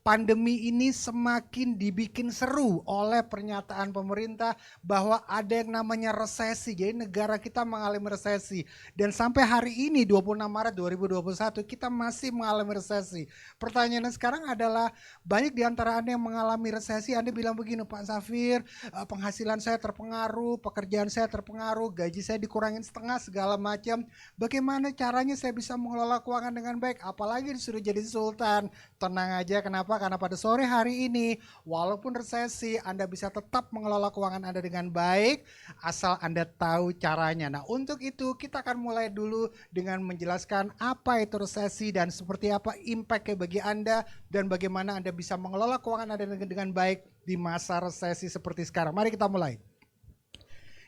B: pandemi ini semakin dibikin seru oleh pernyataan pemerintah bahwa ada yang namanya resesi. Jadi negara kita mengalami resesi dan sampai hari ini 26 Maret 2021 kita masih mengalami resesi. Pertanyaannya sekarang adalah banyak di antara Anda yang mengalami resesi. Anda bilang begini, Pak Safir, penghasilan saya terpengaruh, pekerjaan saya terpengaruh, gaji saya dikurangin setengah segala macam. Bagaimana caranya saya bisa mengelola keuangan dengan baik? Apalagi disuruh jadi sultan. Tenang aja, kenapa? Karena pada sore hari ini walaupun resesi Anda bisa tetap mengelola keuangan Anda dengan baik asal Anda tahu caranya. Nah untuk itu kita akan mulai dulu dengan menjelaskan apa itu resesi dan seperti apa impact-nya bagi Anda dan bagaimana Anda bisa mengelola keuangan Anda dengan baik di masa resesi seperti sekarang. Mari kita mulai.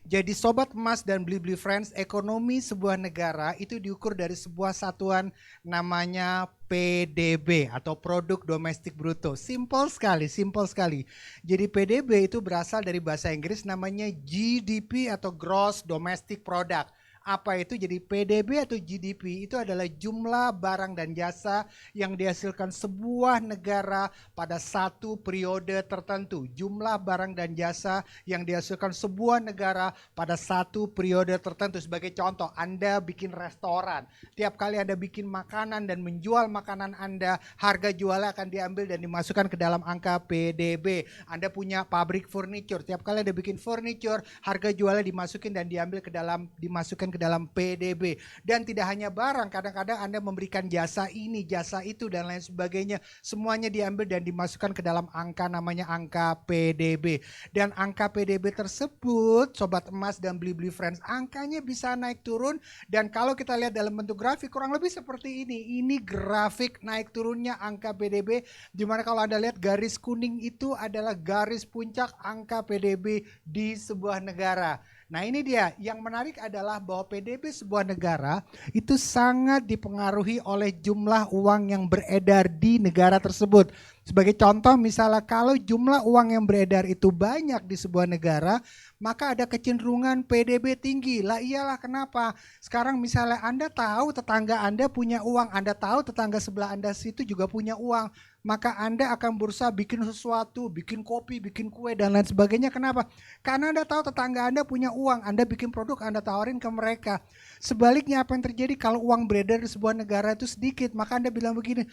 B: Jadi Sobat Emas dan Beli Friends, ekonomi sebuah negara itu diukur dari sebuah satuan namanya PDB atau Produk Domestik Bruto. Simple sekali. Jadi PDB itu berasal dari bahasa Inggris namanya GDP atau Gross Domestic Product. Apa itu? Jadi PDB atau GDP itu adalah jumlah barang dan jasa yang dihasilkan sebuah negara pada satu periode tertentu. Jumlah barang dan jasa yang dihasilkan sebuah negara pada satu periode tertentu. Sebagai contoh, Anda bikin restoran. Tiap kali Anda bikin makanan dan menjual makanan Anda, harga jualnya akan diambil dan dimasukkan ke dalam angka PDB. Anda punya pabrik furniture. Tiap kali Anda bikin furniture, harga jualnya dimasukin dan dimasukkan ke dalam PDB. Dan tidak hanya barang, kadang-kadang Anda memberikan jasa ini, jasa itu dan lain sebagainya. Semuanya diambil dan dimasukkan ke dalam angka namanya angka PDB. Dan angka PDB tersebut, Sobat Emas dan Beli Friends, angkanya bisa naik turun. Dan kalau kita lihat dalam bentuk grafik kurang lebih seperti ini. Ini grafik naik turunnya angka PDB. Dimana kalau Anda lihat garis kuning itu adalah garis puncak angka PDB di sebuah negara. Nah ini dia, yang menarik adalah bahwa PDB sebuah negara itu sangat dipengaruhi oleh jumlah uang yang beredar di negara tersebut. Sebagai contoh misalnya kalau jumlah uang yang beredar itu banyak di sebuah negara, maka ada kecenderungan PDB tinggi. Lah iyalah, kenapa? Sekarang misalnya Anda tahu tetangga Anda punya uang, Anda tahu tetangga sebelah Anda situ juga punya uang, maka Anda akan berusaha bikin sesuatu, bikin kopi, bikin kue dan lain sebagainya. Kenapa? Karena Anda tahu tetangga Anda punya uang, Anda bikin produk, Anda tawarin ke mereka. Sebaliknya apa yang terjadi kalau uang beredar di sebuah negara itu sedikit, maka Anda bilang begini,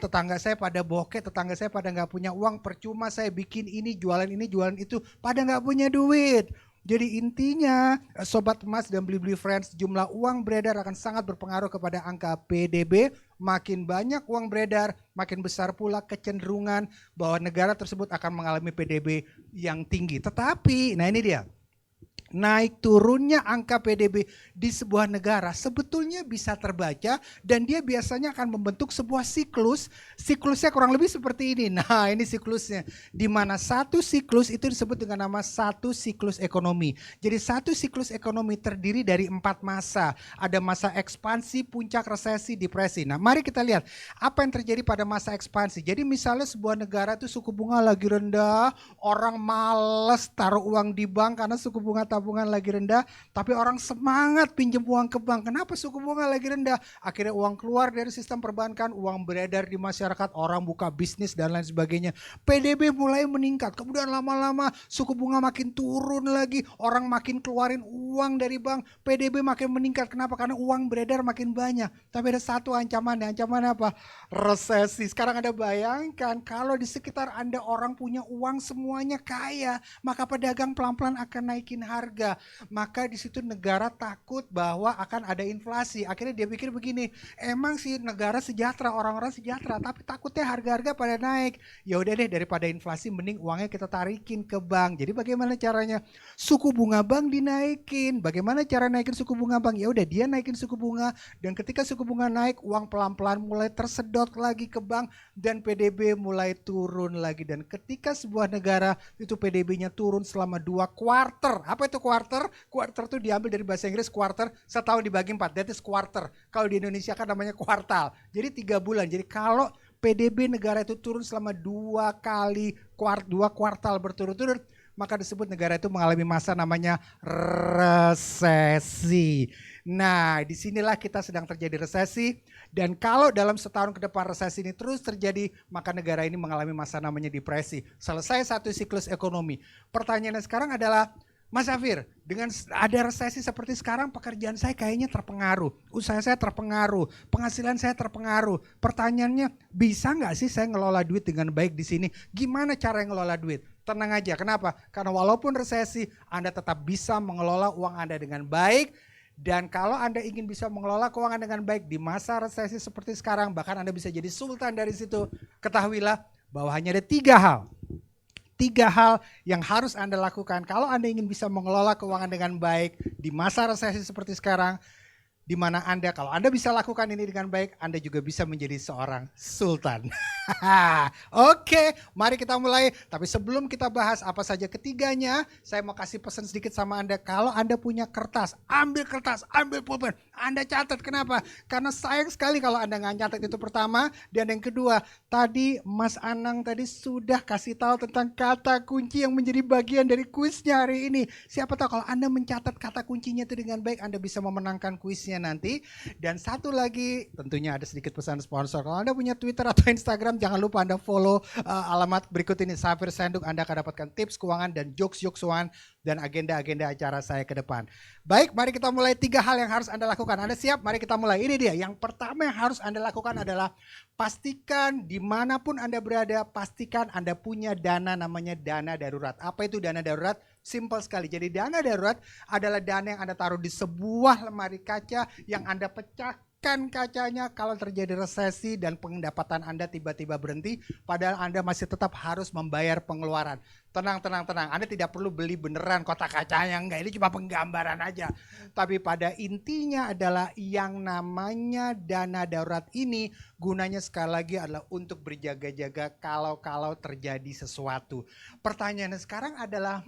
B: tetangga saya pada bokeh, tetangga saya pada nggak punya uang, percuma saya bikin ini, jualan itu, pada nggak punya duit. Jadi intinya Sobat Emas dan Beli Friends, jumlah uang beredar akan sangat berpengaruh kepada angka PDB. Makin banyak uang beredar, makin besar pula kecenderungan bahwa negara tersebut akan mengalami PDB yang tinggi. Tetapi, nah ini dia, naik turunnya angka PDB di sebuah negara sebetulnya bisa terbaca dan dia biasanya akan membentuk sebuah siklus. Siklusnya kurang lebih seperti ini. Nah ini siklusnya, di mana satu siklus itu disebut dengan nama satu siklus ekonomi. Jadi satu siklus ekonomi terdiri dari 4 masa. Ada masa ekspansi, puncak, resesi, depresi. Nah mari kita lihat apa yang terjadi pada masa ekspansi. Jadi misalnya sebuah negara itu suku bunga lagi rendah, orang males taruh uang di bank karena suku bunga tabungan tabungan lagi rendah, tapi orang semangat pinjam uang ke bank. Kenapa suku bunga lagi rendah? Akhirnya uang keluar dari sistem perbankan, uang beredar di masyarakat, orang buka bisnis dan lain sebagainya. PDB mulai meningkat, kemudian lama-lama suku bunga makin turun lagi, orang makin keluarin uang dari bank, PDB makin meningkat. Kenapa? Karena uang beredar makin banyak. Tapi ada satu ancamannya apa? Resesi. Sekarang Anda bayangkan kalau di sekitar Anda orang punya uang semuanya kaya, maka pedagang pelan-pelan akan naikin harga. Maka di situ negara takut bahwa akan ada inflasi. Akhirnya dia pikir begini, emang sih negara sejahtera, orang-orang sejahtera, tapi takutnya harga-harga pada naik. Ya udah deh, daripada inflasi mending uangnya kita tarikin ke bank. Jadi bagaimana caranya? Suku bunga bank dinaikin. Bagaimana cara naikin suku bunga bank? Ya udah, dia naikin suku bunga, dan ketika suku bunga naik, uang pelan-pelan mulai tersedot lagi ke bank dan PDB mulai turun lagi. Dan ketika sebuah negara itu PDB-nya turun selama 2 kuarter. Apa itu kuarter? Kuarter itu diambil dari bahasa Inggris quarter, setahun dibagi 4. That is quarter. Kalau di Indonesia kan namanya kuartal. Jadi 3 bulan. Jadi kalau PDB negara itu turun selama 2 kuartal berturut-turut, maka disebut negara itu mengalami masa namanya resesi. Nah, disinilah kita sedang terjadi resesi, dan kalau dalam setahun ke depan resesi ini terus terjadi, maka negara ini mengalami masa namanya depresi. Selesai satu siklus ekonomi. Pertanyaannya sekarang adalah, Mas Safir, dengan ada resesi seperti sekarang, pekerjaan saya kayaknya terpengaruh, usaha saya terpengaruh, penghasilan saya terpengaruh. Pertanyaannya, bisa nggak sih saya ngelola duit dengan baik di sini? Gimana cara ngelola duit? Tenang aja, kenapa? Karena walaupun resesi, Anda tetap bisa mengelola uang Anda dengan baik. Dan kalau Anda ingin bisa mengelola keuangan dengan baik di masa resesi seperti sekarang, bahkan Anda bisa jadi sultan dari situ, ketahuilah bahwa hanya ada 3 hal. 3 hal yang harus Anda lakukan kalau Anda ingin bisa mengelola keuangan dengan baik di masa resesi seperti sekarang, di mana Anda, kalau Anda bisa lakukan ini dengan baik, Anda juga bisa menjadi seorang sultan. Oke, mari kita mulai. Tapi sebelum kita bahas apa saja ketiganya, saya mau kasih pesan sedikit sama Anda. Kalau Anda punya kertas, ambil pulpen, Anda catat. Kenapa? Karena sayang sekali kalau Anda nggak nyatat, itu pertama. Dan yang kedua, tadi Mas Anang tadi sudah kasih tahu tentang kata kunci yang menjadi bagian dari kuisnya hari ini. Siapa tahu kalau Anda mencatat kata kuncinya itu dengan baik, Anda bisa memenangkan kuisnya nanti. Dan satu lagi, tentunya ada sedikit pesan sponsor. Kalau Anda punya Twitter atau Instagram, jangan lupa Anda follow alamat berikut ini, Safir Senduk. Anda akan dapatkan tips keuangan dan jokes-jokes keuangan dan agenda-agenda acara saya ke depan. Baik, mari kita mulai. 3 hal yang harus Anda lakukan. Anda siap? Mari kita mulai. Ini dia. Yang pertama yang harus Anda lakukan adalah pastikan dimanapun Anda berada, pastikan Anda punya dana namanya dana darurat. Apa itu dana darurat? Simple sekali. Jadi dana darurat adalah dana yang Anda taruh di sebuah lemari kaca yang Anda pecahkan kacanya kalau terjadi resesi dan pendapatan Anda tiba-tiba berhenti, padahal Anda masih tetap harus membayar pengeluaran. Tenang. Anda tidak perlu beli beneran kotak kacanya, enggak. Ini cuma penggambaran aja. Tapi pada intinya adalah yang namanya dana darurat ini gunanya sekali lagi adalah untuk berjaga-jaga kalau terjadi sesuatu. Pertanyaannya sekarang adalah,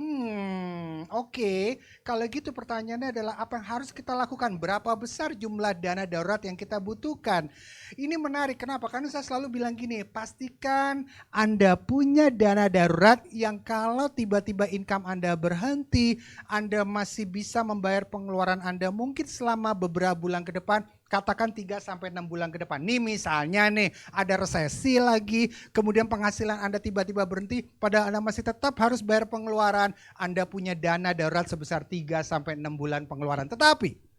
B: oke, kalau gitu pertanyaannya adalah apa yang harus kita lakukan? Berapa besar jumlah dana darurat yang kita butuhkan? Ini menarik, kenapa? Karena saya selalu bilang gini, pastikan Anda punya dana darurat yang kalau tiba-tiba income Anda berhenti, Anda masih bisa membayar pengeluaran Anda mungkin selama beberapa bulan ke depan, katakan 3-6 bulan ke depan. Nih misalnya nih, ada resesi lagi, kemudian penghasilan Anda tiba-tiba berhenti, padahal Anda masih tetap harus bayar pengeluaran, Anda punya dana darurat sebesar 3-6 bulan pengeluaran. Tetapi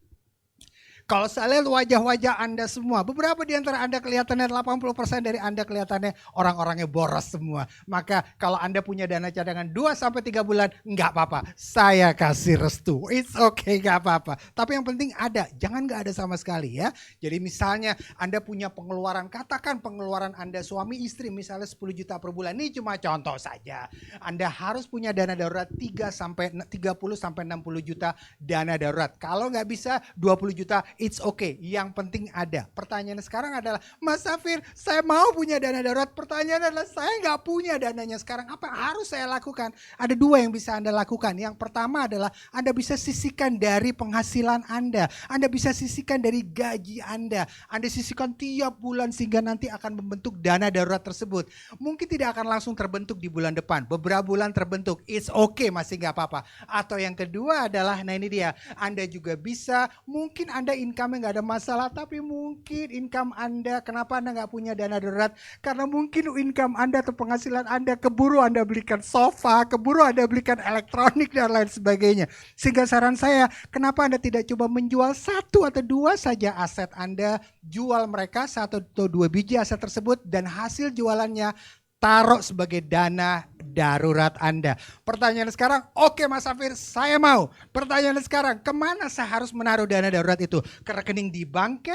B: kalau saya lihat wajah-wajah Anda semua, beberapa di antara Anda kelihatannya, 80% dari Anda kelihatannya orang-orangnya boros semua. Maka kalau Anda punya dana cadangan 2-3 bulan, enggak apa-apa. Saya kasih restu. It's okay, enggak apa-apa. Tapi yang penting ada, jangan enggak ada sama sekali ya. Jadi misalnya Anda punya pengeluaran, katakan pengeluaran Anda suami istri misalnya 10 juta per bulan. Ini cuma contoh saja. Anda harus punya dana darurat 30-60 juta dana darurat. Kalau enggak bisa 20 juta, it's okay. Yang penting ada. Pertanyaannya sekarang adalah, Mas Safir, saya mau punya dana darurat. Pertanyaannya adalah, saya nggak punya dananya sekarang. Apa yang harus saya lakukan? Ada dua yang bisa Anda lakukan. Yang pertama adalah Anda bisa sisihkan dari penghasilan Anda. Anda bisa sisihkan dari gaji Anda. Anda sisihkan tiap bulan sehingga nanti akan membentuk dana darurat tersebut. Mungkin tidak akan langsung terbentuk di bulan depan. Beberapa bulan terbentuk. It's okay, masih nggak apa-apa. Atau yang kedua adalah, nah ini dia, Anda juga bisa, mungkin Anda income-nya nggak ada masalah, tapi mungkin income Anda, kenapa Anda nggak punya dana darurat? Karena mungkin income Anda atau penghasilan Anda, keburu Anda belikan sofa, keburu Anda belikan elektronik dan lain sebagainya. Sehingga saran saya, kenapa Anda tidak coba menjual satu atau dua saja aset Anda, jual mereka satu atau dua biji aset tersebut, dan hasil jualannya taruh sebagai dana darurat Anda. Pertanyaan sekarang, oke Mas Safir, saya mau. Pertanyaan sekarang, kemana saya harus menaruh dana darurat itu? Ke rekening di bank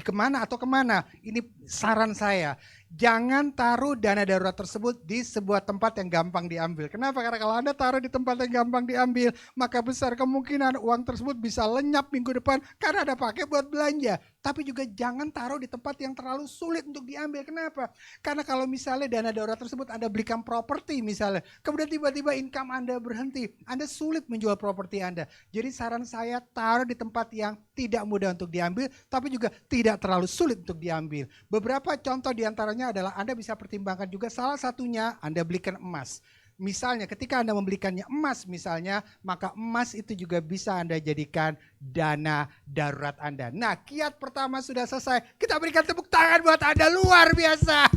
B: kemana atau kemana? Ini saran saya. Jangan taruh dana darurat tersebut di sebuah tempat yang gampang diambil. Kenapa? Karena kalau Anda taruh di tempat yang gampang diambil, maka besar kemungkinan uang tersebut bisa lenyap minggu depan karena Anda pakai buat belanja. Tapi juga jangan taruh di tempat yang terlalu sulit untuk diambil. Kenapa? Karena kalau misalnya dana darurat tersebut Anda belikan properti misalnya, kemudian tiba-tiba income Anda berhenti, Anda sulit menjual properti Anda. Jadi saran saya, taruh di tempat yang tidak mudah untuk diambil, tapi juga tidak terlalu sulit untuk diambil. Beberapa contoh diantaranya adalah Anda bisa pertimbangkan juga, salah satunya Anda belikan emas. Misalnya ketika Anda membelikannya emas misalnya, maka emas itu juga bisa Anda jadikan dana darurat Anda. Nah, kiat pertama sudah selesai. Kita berikan tepuk tangan buat Anda, luar biasa.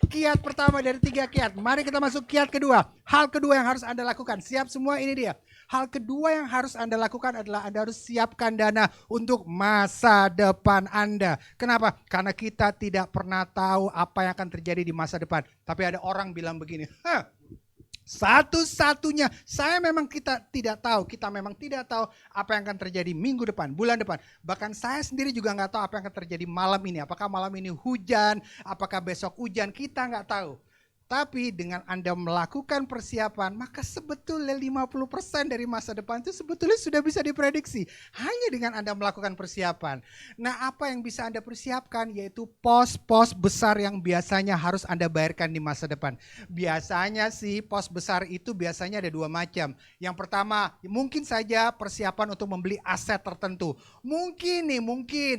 B: Kiat pertama dari 3 kiat. Mari kita masuk kiat kedua. Hal kedua yang harus Anda lakukan. Siap semua, ini dia. Hal kedua yang harus Anda lakukan adalah Anda harus siapkan dana untuk masa depan Anda. Kenapa? Karena kita tidak pernah tahu apa yang akan terjadi di masa depan. Tapi ada orang bilang begini, satu-satunya, kita memang tidak tahu apa yang akan terjadi minggu depan, bulan depan. Bahkan saya sendiri juga nggak tahu apa yang akan terjadi malam ini. Apakah malam ini hujan, apakah besok hujan, kita nggak tahu. Tapi dengan Anda melakukan persiapan, maka sebetulnya 50% dari masa depan itu sebetulnya sudah bisa diprediksi. Hanya dengan Anda melakukan persiapan. Nah, apa yang bisa Anda persiapkan? Yaitu pos-pos besar yang biasanya harus Anda bayarkan di masa depan. Biasanya sih pos besar itu biasanya ada 2 macam. Yang pertama, mungkin saja persiapan untuk membeli aset tertentu. Mungkin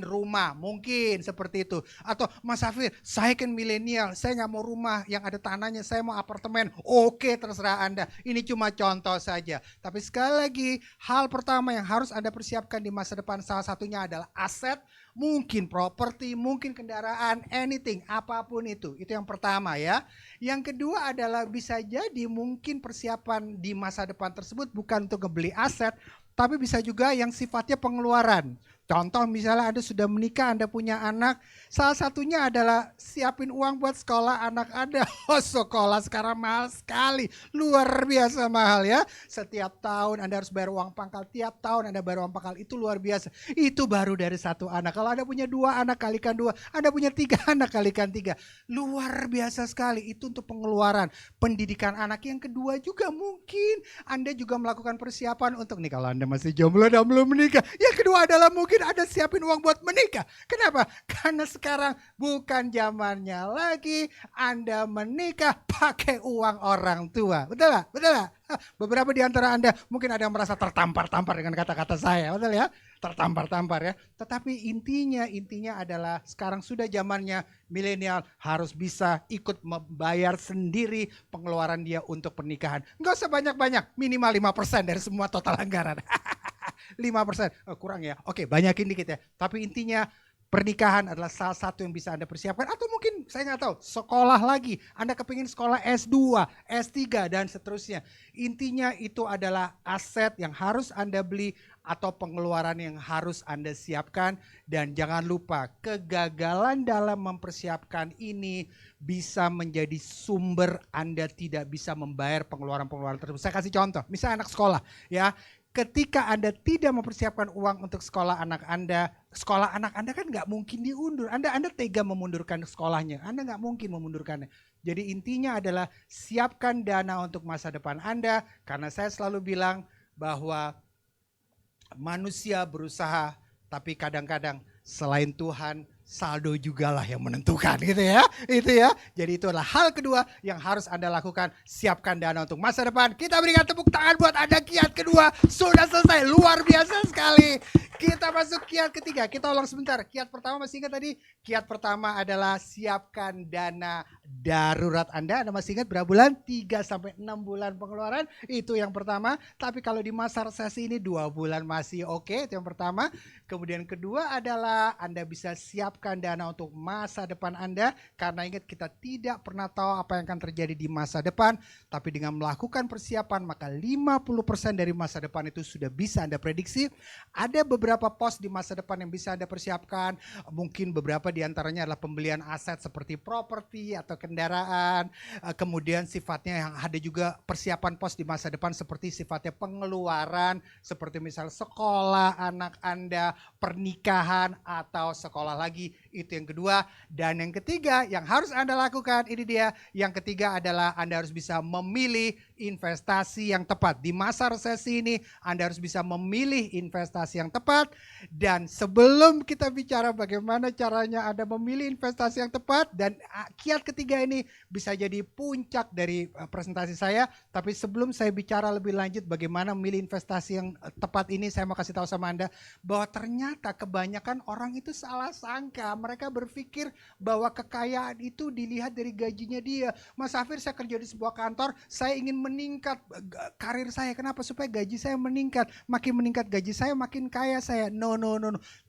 B: rumah, mungkin seperti itu. Atau Mas Safir, saya kan milenial, saya nggak mau rumah yang ada tanahnya, saya mau apartemen. Oke, terserah Anda. Ini cuma contoh saja. Tapi sekali lagi, hal pertama yang harus Anda persiapkan di masa depan salah satunya adalah aset, mungkin properti, mungkin kendaraan, anything, apapun itu. Itu yang pertama ya. Yang kedua adalah bisa jadi mungkin persiapan di masa depan tersebut bukan untuk membeli aset, tapi bisa juga yang sifatnya pengeluaran. Contoh misalnya Anda sudah menikah, Anda punya anak, salah satunya adalah siapin uang buat sekolah anak Anda. Oh, sekolah sekarang mahal sekali, luar biasa mahal ya. Setiap tahun Anda harus bayar uang pangkal, tiap tahun Anda bayar uang pangkal, itu luar biasa. Itu baru dari 1 anak. Kalau Anda punya 2 anak kalikan 2, Anda punya 3 anak kalikan 3. Luar biasa sekali, itu untuk pengeluaran, pendidikan anak. Yang kedua juga mungkin Anda juga melakukan persiapan untuk nih, kalau Anda masih jomblo dan belum menikah. Yang kedua adalah mungkin Anda siapin uang buat menikah. Kenapa? Karena sekarang bukan zamannya lagi Anda menikah pakai uang orang tua. Betul gak? Betul gak? Beberapa di antara Anda mungkin ada yang merasa tertampar-tampar dengan kata-kata saya. Betul ya? Tertampar-tampar ya. Tetapi intinya adalah sekarang sudah zamannya milenial harus bisa ikut membayar sendiri pengeluaran dia untuk pernikahan. Nggak usah banyak-banyak, minimal 5% dari semua total anggaran. 5%, kurang ya. Oke, banyakin dikit ya. Tapi intinya pernikahan adalah salah satu yang bisa Anda persiapkan. Atau mungkin saya nggak tahu, sekolah lagi. Anda kepingin sekolah S2, S3 dan seterusnya. Intinya itu adalah aset yang harus Anda beli atau pengeluaran yang harus Anda siapkan. Dan jangan lupa, kegagalan dalam mempersiapkan ini bisa menjadi sumber Anda tidak bisa membayar pengeluaran-pengeluaran tersebut. Saya kasih contoh, misalnya anak sekolah ya. Ketika Anda tidak mempersiapkan uang untuk sekolah anak Anda kan nggak mungkin diundur. Anda tega memundurkan sekolahnya, Anda nggak mungkin memundurkannya. Jadi intinya adalah siapkan dana untuk masa depan Anda, karena saya selalu bilang bahwa manusia berusaha Tapi kadang-kadang selain Tuhan, saldo jugalah yang menentukan gitu ya. Itu ya. Jadi itu adalah hal kedua yang harus Anda lakukan. Siapkan dana untuk masa depan. Kita berikan tepuk tangan buat Anda. Kiat kedua sudah selesai. Luar biasa sekali. Kita masuk kiat ketiga. Kita ulang sebentar. Kiat pertama masih ingat tadi? Kiat pertama adalah siapkan dana darurat Anda. Anda masih ingat berapa bulan? 3 sampai 6 bulan pengeluaran. Itu yang pertama. Tapi kalau di masa resesi ini 2 bulan masih oke. Itu yang pertama. Kemudian kedua adalah Anda bisa siapkan dana untuk masa depan Anda. Karena ingat kita tidak pernah tahu apa yang akan terjadi di masa depan. Tapi dengan melakukan persiapan maka 50% dari masa depan itu sudah bisa Anda prediksi. Ada beberapa pos di masa depan yang bisa Anda persiapkan. Mungkin beberapa diantaranya adalah pembelian aset seperti properti atau kendaraan. Kemudian sifatnya yang ada juga persiapan pos di masa depan seperti sifatnya pengeluaran. Seperti misal sekolah anak Anda, pernikahan atau sekolah lagi. Itu yang kedua. Dan yang ketiga yang harus Anda lakukan ini dia. Yang ketiga adalah Anda harus bisa memilih investasi yang tepat. Di masa resesi ini Anda harus bisa memilih investasi yang tepat. Dan sebelum kita bicara bagaimana caranya Anda memilih investasi yang tepat. Dan kiat ketiga ini bisa jadi puncak dari presentasi saya. Tapi sebelum saya bicara lebih lanjut bagaimana memilih investasi yang tepat ini, saya mau kasih tahu sama Anda bahwa ternyata kebanyakan orang itu salah sangka. Mereka berpikir bahwa kekayaan itu dilihat dari gajinya dia. Mas Safir, saya kerja di sebuah kantor, saya ingin meningkat karir saya. Kenapa? Supaya gaji saya meningkat. Makin meningkat gaji saya, makin kaya saya. No.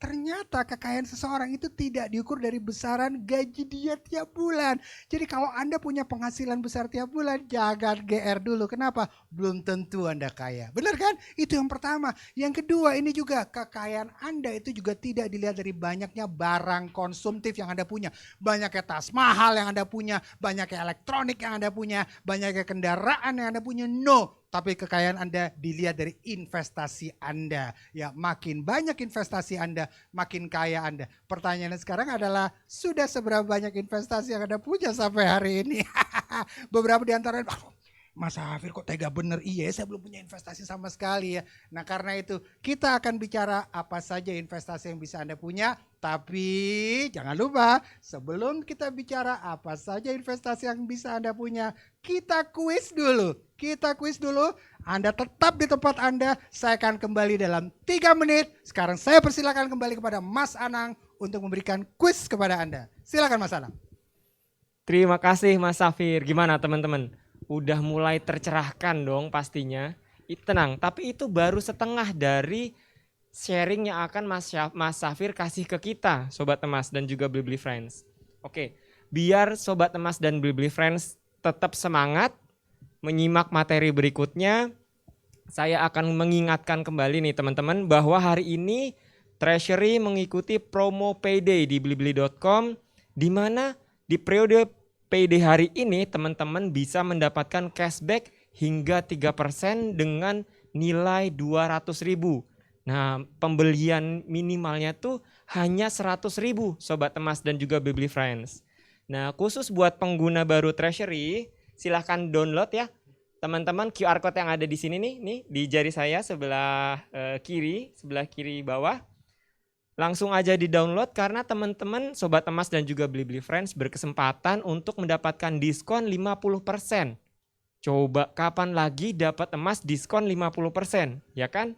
B: Ternyata kekayaan seseorang itu tidak diukur dari besaran gaji dia tiap bulan. Jadi kalau Anda punya penghasilan besar tiap bulan, jangan GR dulu. Kenapa? Belum tentu Anda kaya. Benar kan? Itu yang pertama. Yang kedua, ini juga kekayaan Anda itu juga tidak dilihat dari banyaknya barang konsumtif yang Anda punya. Banyaknya tas mahal yang Anda punya, banyaknya elektronik yang Anda punya, banyaknya kendaraan yang Anda punya. No. Tapi kekayaan Anda dilihat dari investasi Anda. Ya, makin banyak investasi Anda, makin kaya Anda. Pertanyaannya sekarang adalah, sudah seberapa banyak investasi yang Anda punya sampai hari ini? Beberapa di antaranya, Mas Hafir kok tega bener, iya saya belum punya investasi sama sekali ya. Nah karena itu kita akan bicara apa saja investasi yang bisa Anda punya. Tapi jangan lupa sebelum kita bicara apa saja investasi yang bisa Anda punya, kita kuis dulu. Anda tetap di tempat Anda, saya akan kembali dalam 3 menit. Sekarang saya persilakan kembali kepada Mas Anang untuk memberikan kuis kepada Anda. Silakan Mas Anang.
A: Terima kasih Mas Safir. Gimana teman-teman? Udah mulai tercerahkan dong pastinya. Tenang, tapi itu baru setengah dari sharing yang akan Mas Safir kasih ke kita, Sobat Emas dan juga Blibli Friends. Oke, biar Sobat Emas dan Blibli Friends tetap semangat menyimak materi berikutnya, saya akan mengingatkan kembali nih teman-teman bahwa hari ini Treasury mengikuti promo payday di blibli.com, di mana di periode payday hari ini teman-teman bisa mendapatkan cashback hingga 3% dengan nilai 200.000. Nah, pembelian minimalnya tuh hanya 100.000 Sobat Emas dan juga Blibli Friends. Nah, khusus buat pengguna baru Treasury, silahkan download ya. Teman-teman, QR code yang ada di sini nih di jari saya sebelah kiri bawah. Langsung aja di-download karena teman-teman Sobat Emas dan juga Blibli Friends berkesempatan untuk mendapatkan diskon 50%. Coba kapan lagi dapat emas diskon 50%, ya kan?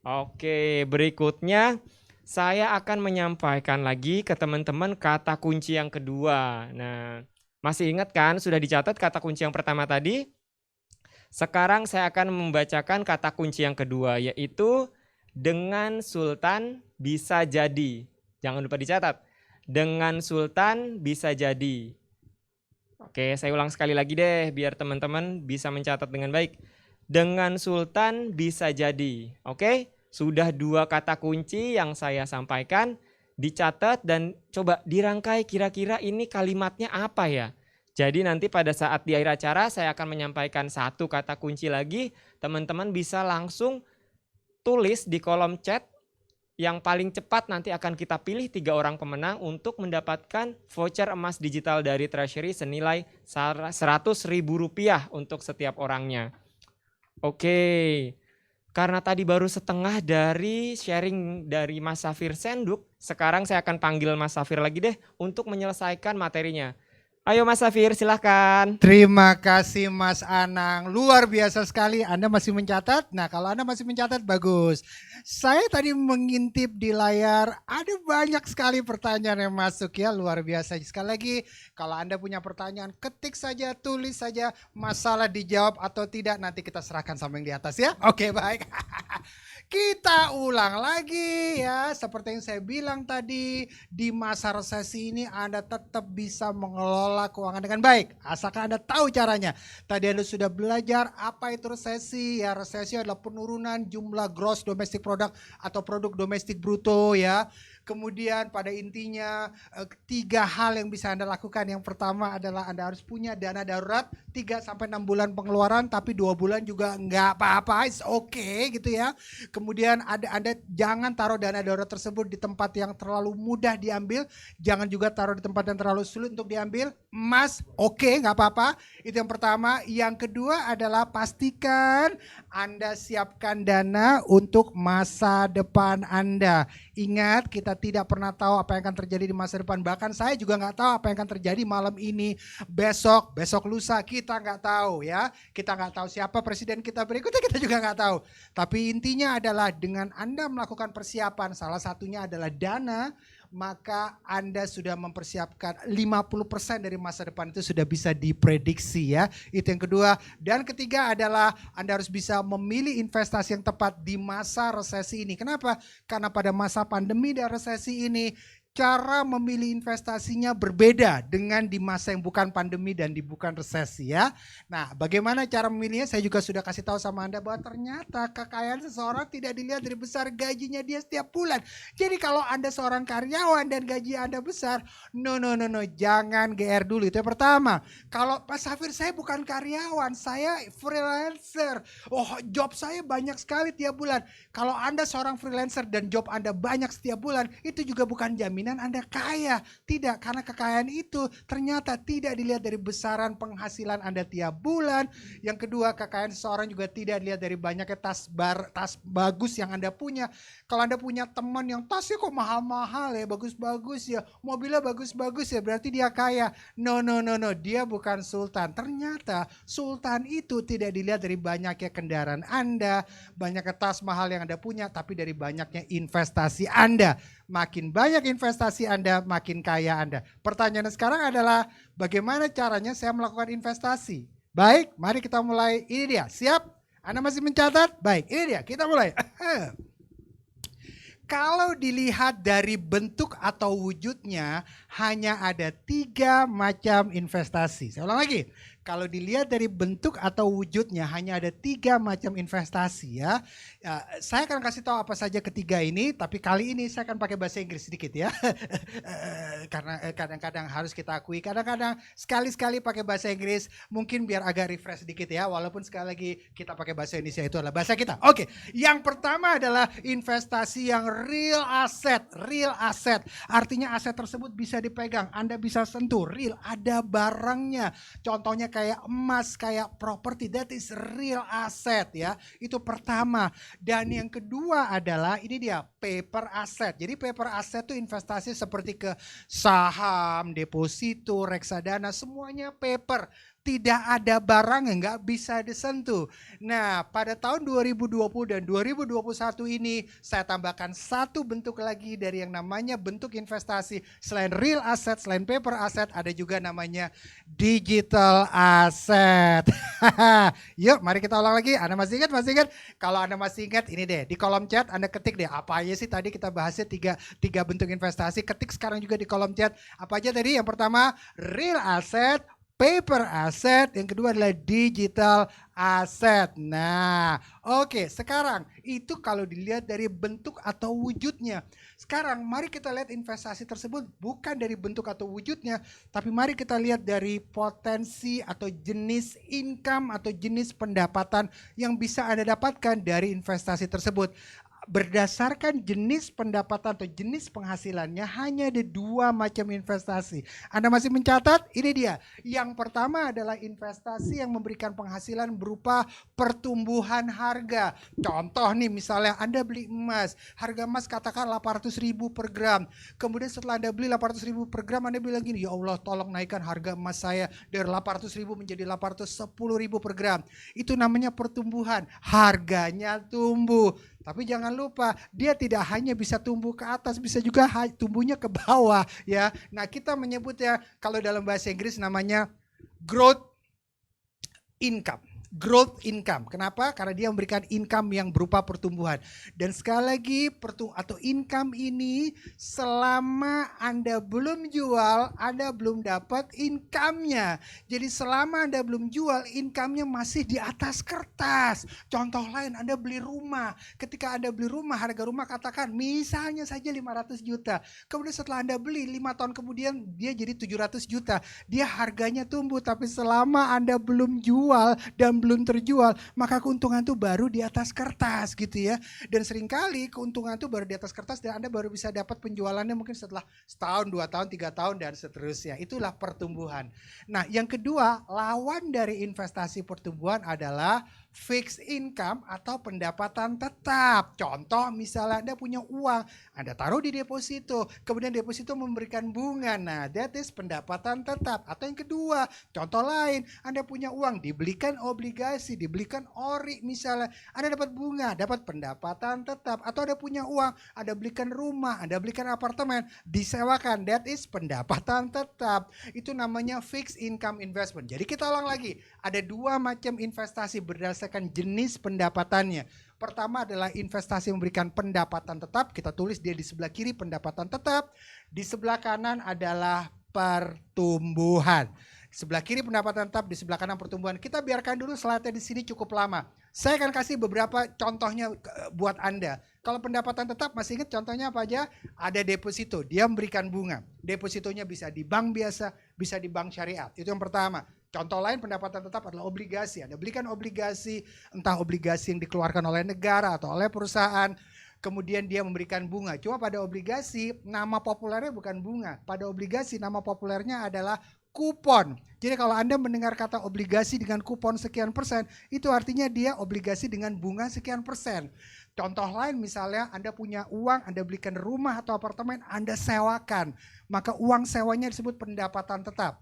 A: Oke, berikutnya saya akan menyampaikan lagi ke teman-teman kata kunci yang kedua. Nah, masih ingat kan sudah dicatat kata kunci yang pertama tadi? Sekarang saya akan membacakan kata kunci yang kedua, yaitu dengan Sultan bisa jadi. Jangan lupa dicatat. Dengan Sultan bisa jadi. Oke, saya ulang sekali lagi deh biar teman-teman bisa mencatat dengan baik. Dengan Sultan bisa jadi. Oke, sudah 2 kata kunci yang saya sampaikan. Dicatat dan coba dirangkai kira-kira ini kalimatnya apa ya. Jadi nanti pada saat di akhir acara saya akan menyampaikan 1 kata kunci lagi. Teman-teman bisa langsung tulis di kolom chat, yang paling cepat nanti akan kita pilih 3 orang pemenang untuk mendapatkan voucher emas digital dari Treasury senilai Rp100.000 untuk setiap orangnya. Oke, karena tadi baru setengah dari sharing dari Mas Safir Senduk, sekarang saya akan panggil Mas Safir lagi deh untuk menyelesaikan materinya. Ayo Mas Safir, silahkan.
B: Terima kasih Mas Anang, luar biasa sekali. Anda masih mencatat? Nah, kalau Anda masih mencatat bagus. Saya tadi mengintip di layar, ada banyak sekali pertanyaan yang masuk ya, luar biasa. Sekali lagi, kalau Anda punya pertanyaan, ketik saja, tulis saja, masalah dijawab atau tidak, nanti kita serahkan sama yang di atas ya. Oke, baik. Kita ulang lagi ya, seperti yang saya bilang tadi, di masa resesi ini Anda tetap bisa mengelola keuangan dengan baik, asalkan Anda tahu caranya. Tadi Anda sudah belajar apa itu resesi ya, resesi adalah penurunan jumlah gross domestic product atau produk domestik bruto ya. Kemudian pada intinya 3 hal yang bisa Anda lakukan. Yang pertama adalah Anda harus punya dana darurat 3-6 bulan pengeluaran, tapi 2 bulan juga nggak apa-apa, it's okay gitu ya. Kemudian Anda jangan taruh dana darurat tersebut di tempat yang terlalu mudah diambil, jangan juga taruh di tempat yang terlalu sulit untuk diambil. Emas, oke, nggak apa-apa. Itu yang pertama. Yang kedua adalah pastikan Anda siapkan dana untuk masa depan Anda. Ingat, kita tidak pernah tahu apa yang akan terjadi di masa depan. Bahkan saya juga nggak tahu apa yang akan terjadi malam ini, besok lusa, kita nggak tahu ya. Kita nggak tahu siapa presiden kita berikutnya, kita juga nggak tahu. Tapi intinya adalah dengan Anda melakukan persiapan, salah satunya adalah dana, maka Anda sudah mempersiapkan 50% dari masa depan itu sudah bisa diprediksi ya. Itu yang kedua. Dan ketiga adalah Anda harus bisa memilih investasi yang tepat di masa resesi ini. Kenapa? Karena pada masa pandemi dan resesi ini, cara memilih investasinya berbeda dengan di masa yang bukan pandemi dan di bukan resesi ya. Nah, bagaimana cara memilihnya? Saya juga sudah kasih tahu sama Anda bahwa ternyata kekayaan seseorang tidak dilihat dari besar gajinya dia setiap bulan. Jadi kalau Anda seorang karyawan dan gaji Anda besar, no, jangan GR dulu. Itu yang pertama. Kalau Pak Safir, saya bukan karyawan, saya freelancer. Oh, job saya banyak sekali tiap bulan. Kalau Anda seorang freelancer dan job Anda banyak setiap bulan, itu juga bukan jaminan Anda kaya. Tidak, karena kekayaan itu ternyata tidak dilihat dari besaran penghasilan Anda tiap bulan. Yang kedua, kekayaan seseorang juga tidak dilihat dari banyaknya tas bagus yang Anda punya. Kalau Anda punya teman yang tasnya kok mahal-mahal ya, bagus-bagus ya, mobilnya bagus-bagus ya, berarti dia kaya. No, dia bukan sultan. Ternyata sultan itu tidak dilihat dari banyaknya kendaraan Anda, banyaknya tas mahal yang Anda punya, tapi dari banyaknya investasi Anda. Makin banyak investasi Anda, makin kaya Anda. Pertanyaan sekarang adalah bagaimana caranya saya melakukan investasi? Baik, mari kita mulai. Ini dia, siap? Anda masih mencatat? Baik, ini dia, kita mulai. Kalau dilihat dari bentuk atau wujudnya, hanya ada 3 macam investasi. Saya ulang lagi. Kalau dilihat dari bentuk atau wujudnya, hanya ada 3 macam investasi ya. Saya akan kasih tahu apa saja ketiga ini, tapi kali ini saya akan pakai bahasa Inggris sedikit ya. Karena kadang-kadang harus kita akui, kadang-kadang sekali-sekali pakai bahasa Inggris, mungkin biar agak refresh sedikit ya, walaupun sekali lagi kita pakai bahasa Indonesia, itu adalah bahasa kita. Oke, yang pertama adalah investasi yang real asset. Real asset, artinya aset tersebut bisa dipegang, Anda bisa sentuh, real, ada barangnya. Contohnya kayak emas, kayak properti, that is real asset ya. Itu pertama. Dan yang kedua adalah ini dia, paper asset. Jadi paper asset itu investasi seperti ke saham, deposito, reksadana, semuanya paper. Tidak ada barang yang nggak bisa disentuh. Nah, pada tahun 2020 dan 2021 ini saya tambahkan satu bentuk lagi dari yang namanya bentuk investasi. Selain real asset, selain paper asset, ada juga namanya digital asset. Yuk, mari kita ulang lagi. Anda masih ingat? Kalau Anda masih ingat, ini deh, di kolom chat Anda ketik deh, apa aja sih tadi kita bahasnya tiga bentuk investasi. Ketik sekarang juga di kolom chat. Apa aja tadi? Yang pertama, real asset, paper asset, yang kedua adalah digital asset. Nah, oke, sekarang itu kalau dilihat dari bentuk atau wujudnya. Sekarang mari kita lihat investasi tersebut bukan dari bentuk atau wujudnya, tapi mari kita lihat dari potensi atau jenis income atau jenis pendapatan yang bisa Anda dapatkan dari investasi tersebut. berdasarkan jenis pendapatan atau jenis penghasilannya hanya ada 2 macam investasi. Anda masih mencatat? Ini dia. Yang pertama adalah investasi yang memberikan penghasilan berupa pertumbuhan harga. Contoh nih misalnya Anda beli emas, harga emas katakan 800.000 per gram. Kemudian setelah Anda beli 800.000 per gram, Anda bilang gini, ya Allah tolong naikkan harga emas saya dari 800.000 menjadi 810.000 per gram. Itu namanya pertumbuhan, harganya tumbuh. Tapi jangan lupa, dia tidak hanya bisa tumbuh ke atas, bisa juga tumbuhnya ke bawah ya. Nah, kita menyebutnya kalau dalam bahasa Inggris namanya growth income. Growth income. Kenapa? Karena dia memberikan income yang berupa pertumbuhan. Dan sekali lagi atau income ini selama Anda belum jual, Anda belum dapat income-nya. Jadi selama Anda belum jual, income-nya masih di atas kertas. Contoh lain, Anda beli rumah. Ketika Anda beli rumah, harga rumah katakan misalnya saja 500 juta. Kemudian setelah Anda beli 5 tahun kemudian dia jadi 700 juta. Dia harganya tumbuh, tapi selama Anda belum jual dan belum terjual, maka keuntungan itu baru di atas kertas gitu ya. Dan seringkali keuntungan itu baru di atas kertas dan Anda baru bisa dapat penjualannya mungkin setelah setahun, 2 tahun, 3 tahun dan seterusnya. Itulah pertumbuhan. Nah, yang kedua, lawan dari investasi pertumbuhan adalah fixed income atau pendapatan tetap. Contoh misalnya Anda punya uang, Anda taruh di deposito, kemudian deposito memberikan bunga. Nah, that is pendapatan tetap. Atau yang kedua, contoh lain, Anda punya uang, dibelikan obligasi, dibelikan ori misalnya, Anda dapat bunga, dapat pendapatan tetap. Atau Anda punya uang, Anda belikan rumah, Anda belikan apartemen, disewakan, that is pendapatan tetap. Itu namanya fixed income investment. Jadi kita ulang lagi, ada 2 macam investasi berdasarkan jenis pendapatannya. Pertama adalah investasi memberikan pendapatan tetap, kita tulis dia di sebelah kiri pendapatan tetap, di sebelah kanan adalah pertumbuhan. Sebelah kiri pendapatan tetap, di sebelah kanan pertumbuhan. Kita biarkan dulu slide-nya di sini cukup lama. Saya akan kasih beberapa contohnya buat Anda. Kalau pendapatan tetap masih ingat contohnya apa aja? Ada deposito, dia memberikan bunga. Depositonya bisa di bank biasa, bisa di bank syariah. Itu yang pertama. Contoh lain pendapatan tetap adalah obligasi. Anda belikan obligasi, entah obligasi yang dikeluarkan oleh negara atau oleh perusahaan. Kemudian dia memberikan bunga. Cuma pada obligasi nama populernya bukan bunga. Pada obligasi nama populernya adalah kupon. Jadi kalau Anda mendengar kata obligasi dengan kupon sekian persen, itu artinya dia obligasi dengan bunga sekian persen. Contoh lain misalnya Anda punya uang, Anda belikan rumah atau apartemen, Anda sewakan. Maka uang sewanya disebut pendapatan tetap.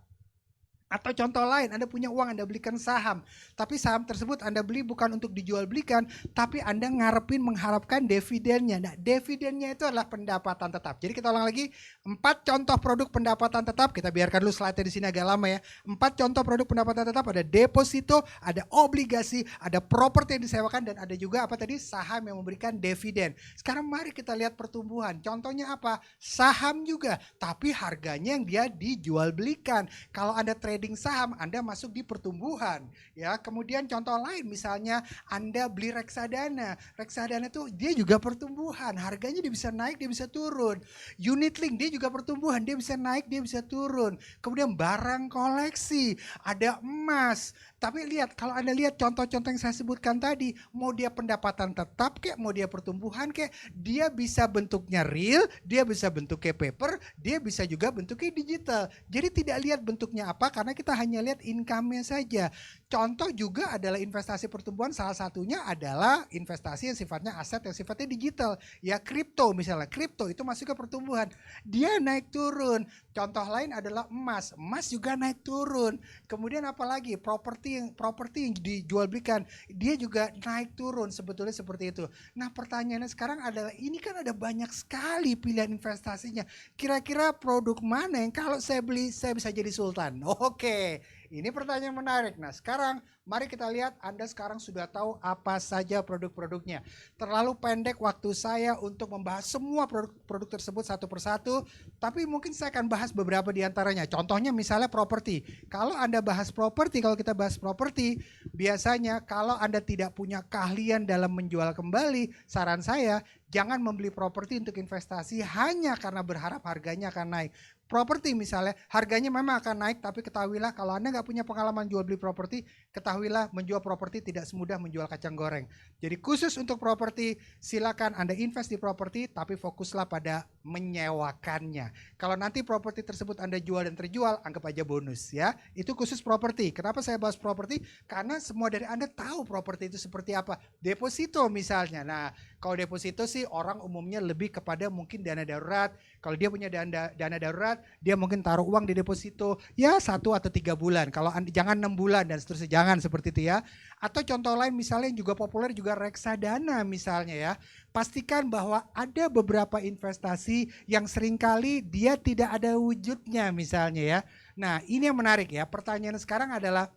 B: Atau contoh lain, Anda punya uang, Anda belikan saham. Tapi saham tersebut Anda beli bukan untuk dijual belikan, tapi Anda mengharapkan dividennya. Nah, dividennya itu adalah pendapatan tetap. Jadi kita ulang lagi, 4 contoh produk pendapatan tetap. Kita biarkan dulu slide-nya di sini agak lama ya. 4 contoh produk pendapatan tetap, ada deposito, ada obligasi, ada properti yang disewakan, dan ada juga apa tadi? Saham yang memberikan dividen. Sekarang mari kita lihat pertumbuhan. Contohnya apa? Saham juga, tapi harganya yang dia dijual belikan. Kalau Anda trading saham, Anda masuk di pertumbuhan ya. Kemudian contoh lain misalnya Anda beli reksadana. Reksadana itu dia juga pertumbuhan, harganya dia bisa naik, dia bisa turun. Unit link dia juga pertumbuhan, dia bisa naik, dia bisa turun. Kemudian barang koleksi, ada emas. Tapi lihat, kalau Anda lihat contoh-contoh yang saya sebutkan tadi, mau dia pendapatan tetap kek, mau dia pertumbuhan kek, dia bisa bentuknya real, dia bisa bentuknya paper, dia bisa juga bentuknya digital. Jadi tidak lihat bentuknya apa, karena kita hanya lihat income-nya saja. Contoh juga adalah investasi pertumbuhan, salah satunya adalah investasi yang sifatnya aset, yang sifatnya digital. Ya kripto misalnya, kripto itu masuk ke pertumbuhan, dia naik turun. Contoh lain adalah emas, emas juga naik turun. Kemudian apalagi properti yang dijual belikan, dia juga naik turun, sebetulnya seperti itu. Nah pertanyaannya sekarang adalah, ini kan ada banyak sekali pilihan investasinya. Kira-kira produk mana yang kalau saya beli saya bisa jadi sultan? Oke, ini pertanyaan menarik. Nah sekarang mari kita lihat, Anda sekarang sudah tahu apa saja produk-produknya. Terlalu pendek waktu saya untuk membahas semua produk tersebut satu persatu, tapi mungkin saya akan bahas beberapa di antaranya. Contohnya misalnya properti. Kalau Anda bahas properti, kalau kita bahas properti, biasanya kalau Anda tidak punya keahlian dalam menjual kembali, saran saya jangan membeli properti untuk investasi hanya karena berharap harganya akan naik. properti misalnya, harganya memang akan naik, tapi ketahuilah kalau Anda nggak punya pengalaman jual beli properti, ketahuilah menjual properti tidak semudah menjual kacang goreng. Jadi khusus untuk properti, silakan Anda invest di properti, tapi fokuslah pada menyewakannya. Kalau nanti properti tersebut Anda jual dan terjual, anggap aja bonus ya. Itu khusus properti. Kenapa saya bahas properti? Karena semua dari Anda tahu properti itu seperti apa. Deposito misalnya. Nah, kalau deposito sih orang umumnya lebih kepada mungkin dana darurat. Kalau dia punya dana darurat, dia mungkin taruh uang di deposito ya 1 atau 3 bulan. Kalau jangan 6 bulan dan seterusnya, jangan seperti itu ya. Atau contoh lain misalnya yang juga populer juga reksadana misalnya ya. Pastikan bahwa ada beberapa investasi yang seringkali dia tidak ada wujudnya misalnya ya. Nah, ini yang menarik ya. Pertanyaan sekarang adalah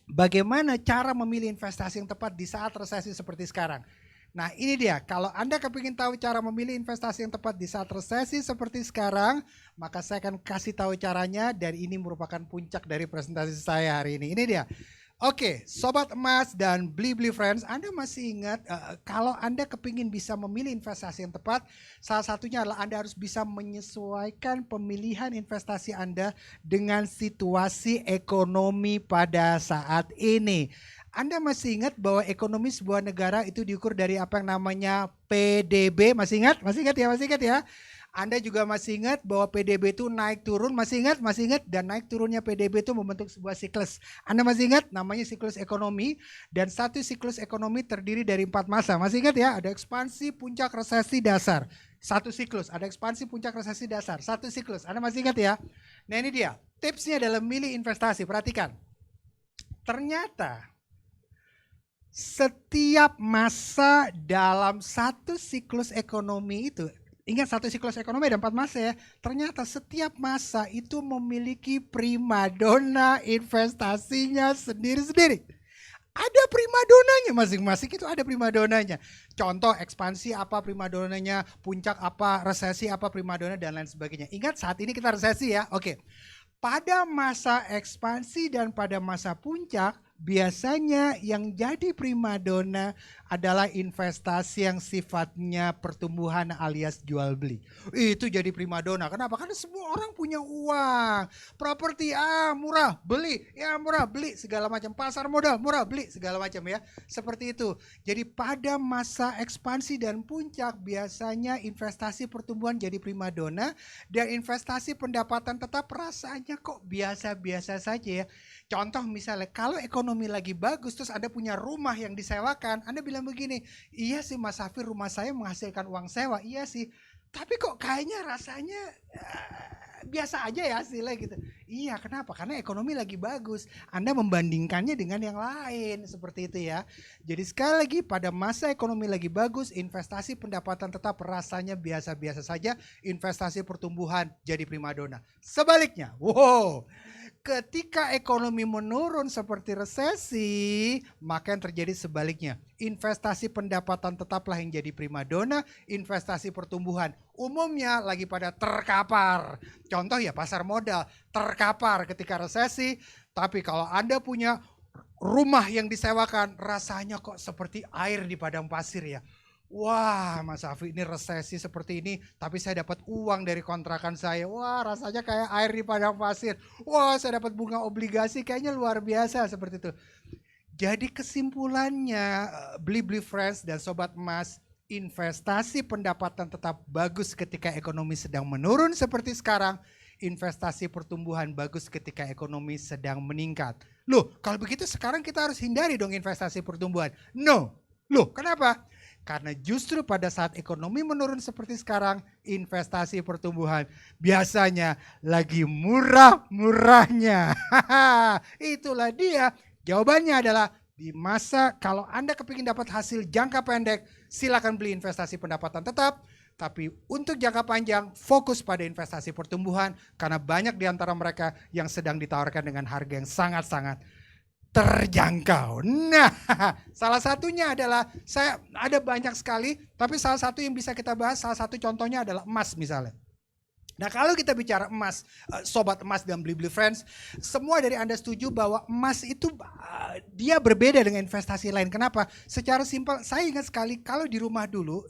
B: bagaimana cara memilih investasi yang tepat di saat resesi seperti sekarang. Nah ini dia, kalau Anda kepingin tahu cara memilih investasi yang tepat di saat resesi seperti sekarang, maka saya akan kasih tahu caranya dan ini merupakan puncak dari presentasi saya hari ini. Ini dia. Oke, Sobat Emas dan Beli Friends, Anda masih ingat kalau Anda kepingin bisa memilih investasi yang tepat, salah satunya adalah Anda harus bisa menyesuaikan pemilihan investasi Anda dengan situasi ekonomi pada saat ini. Anda masih ingat bahwa ekonomi sebuah negara itu diukur dari apa yang namanya PDB, masih ingat? Masih ingat ya? Anda juga masih ingat bahwa PDB itu naik turun, masih ingat, dan naik turunnya PDB itu membentuk sebuah siklus. Anda masih ingat namanya siklus ekonomi, dan satu siklus ekonomi terdiri dari 4 masa. Masih ingat ya, ada ekspansi, puncak, resesi, dasar. Satu siklus, ada ekspansi, puncak, resesi, dasar. Satu siklus, Anda masih ingat ya? Nah ini dia, tipsnya dalam milih investasi, perhatikan. Ternyata setiap masa dalam satu siklus ekonomi itu, ingat satu siklus ekonomi ada 4 masa ya. Ternyata setiap masa itu memiliki primadona investasinya sendiri-sendiri. Ada primadonanya masing-masing, itu ada primadonanya. Contoh ekspansi apa primadonanya, puncak apa, resesi apa primadona dan lain sebagainya. Ingat saat ini kita resesi ya. Oke. Pada masa ekspansi dan pada masa puncak, biasanya yang jadi primadona adalah investasi yang sifatnya pertumbuhan alias jual beli. Itu jadi primadona. Kenapa? Karena semua orang punya uang. Properti murah, beli. Ya murah, beli segala macam. Pasar modal, murah, beli segala macam ya. Seperti itu. Jadi pada masa ekspansi dan puncak biasanya investasi pertumbuhan jadi primadona dan investasi pendapatan tetap rasanya kok biasa-biasa saja ya. Contoh misalnya kalau ekonomi lagi bagus terus Anda punya rumah yang disewakan, Anda bilang begini, iya sih Mas Safir rumah saya menghasilkan uang sewa, iya sih. Tapi kok kayaknya rasanya biasa aja ya hasilnya gitu. Iya kenapa? Karena ekonomi lagi bagus. Anda membandingkannya dengan yang lain seperti itu ya. Jadi sekali lagi pada masa ekonomi lagi bagus, investasi pendapatan tetap rasanya biasa-biasa saja. Investasi pertumbuhan jadi primadona. Sebaliknya, wow. Ketika ekonomi menurun seperti resesi, maka yang terjadi sebaliknya. Investasi pendapatan tetaplah yang jadi primadona, investasi pertumbuhan umumnya lagi pada terkapar. Contoh ya pasar modal, terkapar ketika resesi, tapi kalau Anda punya rumah yang disewakan, rasanya kok seperti air di padang pasir ya. Wah Mas Afi ini resesi seperti ini tapi saya dapat uang dari kontrakan saya. Wah rasanya kayak air di padang pasir. Wah saya dapat bunga obligasi kayaknya luar biasa seperti itu. Jadi kesimpulannya Beli Friends dan Sobat Emas, investasi pendapatan tetap bagus ketika ekonomi sedang menurun seperti sekarang. Investasi pertumbuhan bagus ketika ekonomi sedang meningkat. Loh kalau begitu sekarang kita harus hindari dong investasi pertumbuhan. No. Loh kenapa? Karena justru pada saat ekonomi menurun seperti sekarang, investasi pertumbuhan biasanya lagi murah-murahnya. Itulah dia. Jawabannya adalah di masa kalau Anda kepingin dapat hasil jangka pendek, silakan beli investasi pendapatan tetap. Tapi untuk jangka panjang, fokus pada investasi pertumbuhan. Karena banyak di antara mereka yang sedang ditawarkan dengan harga yang sangat-sangat terjangkau. Nah, salah satunya adalah ada banyak sekali, tapi salah satu yang bisa kita bahas, salah satu contohnya adalah emas misalnya. Nah kalau kita bicara emas, sobat emas dan Blibli Friends, semua dari Anda setuju bahwa emas itu dia berbeda dengan investasi lain. Kenapa? Secara simpel, saya ingat sekali kalau di rumah dulu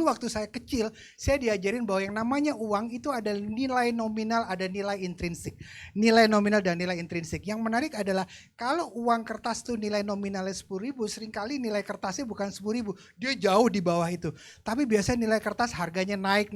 B: waktu saya kecil, saya diajarin bahwa yang namanya uang itu ada nilai nominal, ada nilai intrinsik. Nilai nominal dan nilai intrinsik. Yang menarik adalah kalau uang kertas itu nilai nominalnya 10.000, seringkali nilai kertasnya bukan 10.000, dia jauh di bawah itu. Tapi biasanya nilai kertas harganya naik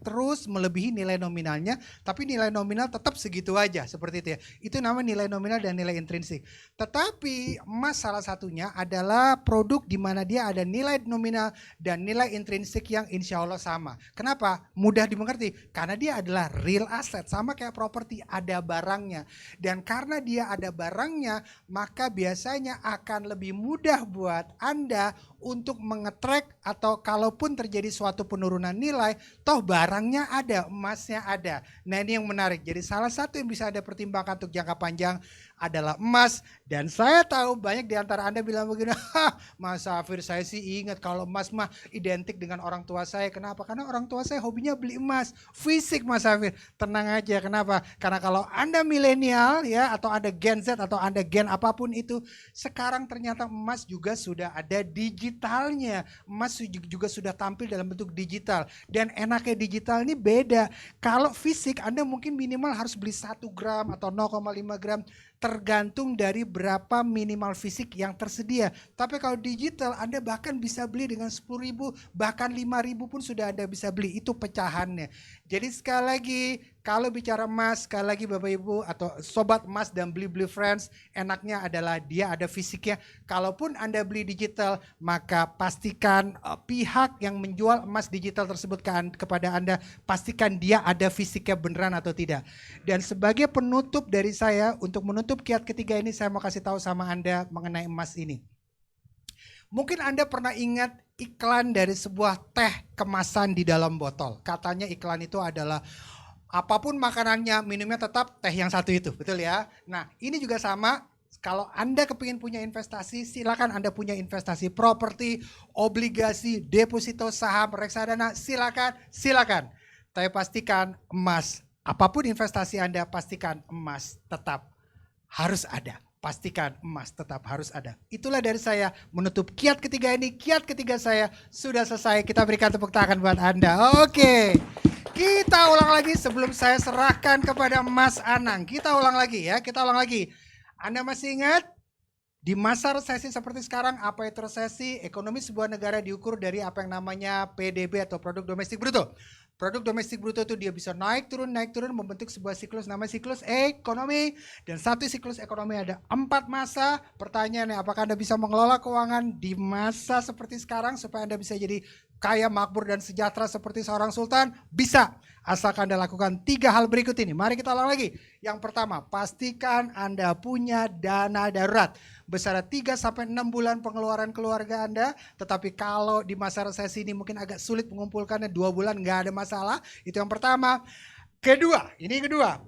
B: terus melebihi nilai nominalnya, tapi nilai nominal tetap segitu aja, seperti itu ya. Itu namanya nilai nominal dan nilai intrinsik. Tetapi emas salah satunya adalah produk di mana dia ada nilai nominal dan nilai intrinsik yang insya Allah sama. Kenapa? Mudah dimengerti. Karena dia adalah real asset, sama kayak properti, ada barangnya. Dan karena dia ada barangnya, maka biasanya akan lebih mudah buat Anda untuk mengetrack atau kalaupun terjadi suatu penurunan nilai, toh barangnya ada, emasnya ada. Nah ini yang menarik. Jadi salah satu yang bisa Anda pertimbangkan untuk jangka panjang adalah emas. Dan saya tahu banyak di antara Anda bilang begini, Mas Safir, saya sih ingat kalau emas mah identik dengan orang tua saya. Kenapa? Karena orang tua saya hobinya beli emas. Fisik Mas Safir. Tenang aja, kenapa? Karena kalau Anda milenial ya, atau Anda Gen Z atau Anda Gen apapun itu, sekarang ternyata emas juga sudah ada digitalnya. Emas juga sudah tampil dalam bentuk digital. Dan enaknya digital ini beda. Kalau fisik Anda mungkin minimal harus beli 1 gram atau 0,5 gram. Tergantung dari berapa minimal fisik yang tersedia. Tapi kalau digital Anda bahkan bisa beli dengan 10.000, bahkan 5.000 pun sudah Anda bisa beli. Itu pecahannya. Jadi sekali lagi, kalau bicara emas, sekali lagi Bapak Ibu atau Sobat Emas dan Blibli Friends, enaknya adalah dia ada fisiknya. Kalaupun Anda beli digital, maka pastikan pihak yang menjual emas digital tersebut kepada Anda, pastikan dia ada fisiknya beneran atau tidak. Dan sebagai penutup dari saya, untuk menutup kiat ketiga ini, saya mau kasih tahu sama Anda mengenai emas ini. Mungkin Anda pernah ingat iklan dari sebuah teh kemasan di dalam botol. Katanya iklan itu adalah apapun makanannya, minumnya tetap teh yang satu itu, betul ya? Nah ini juga sama. Kalau Anda kepingin punya investasi, silakan Anda punya investasi properti, obligasi, deposito, saham, reksadana, silakan. Tapi pastikan emas, apapun investasi Anda, pastikan emas tetap harus ada. Pastikan emas tetap harus ada. Itulah dari saya menutup kiat ketiga ini. Kiat ketiga saya sudah selesai. Kita berikan tepuk tangan buat Anda. Oke. Kita ulang lagi sebelum saya serahkan kepada Mas Anang. Kita ulang lagi ya. Anda masih ingat? Di masa resesi seperti sekarang, apa itu resesi? Ekonomi sebuah negara diukur dari apa yang namanya PDB atau Produk Domestik Bruto. Produk domestik bruto itu dia bisa naik turun membentuk sebuah siklus namanya siklus ekonomi. Dan satu siklus ekonomi ada 4 masa. Pertanyaannya, apakah Anda bisa mengelola keuangan di masa seperti sekarang supaya Anda bisa jadi kaya, makmur, dan sejahtera seperti seorang sultan? Bisa, asalkan Anda lakukan 3 hal berikut ini. Mari kita ulang lagi. Yang pertama, pastikan Anda punya dana darurat besar 3-6 bulan pengeluaran keluarga Anda. Tetapi kalau di masa resesi ini mungkin agak sulit mengumpulkannya 2 bulan, nggak ada masalah. Itu yang pertama. Kedua,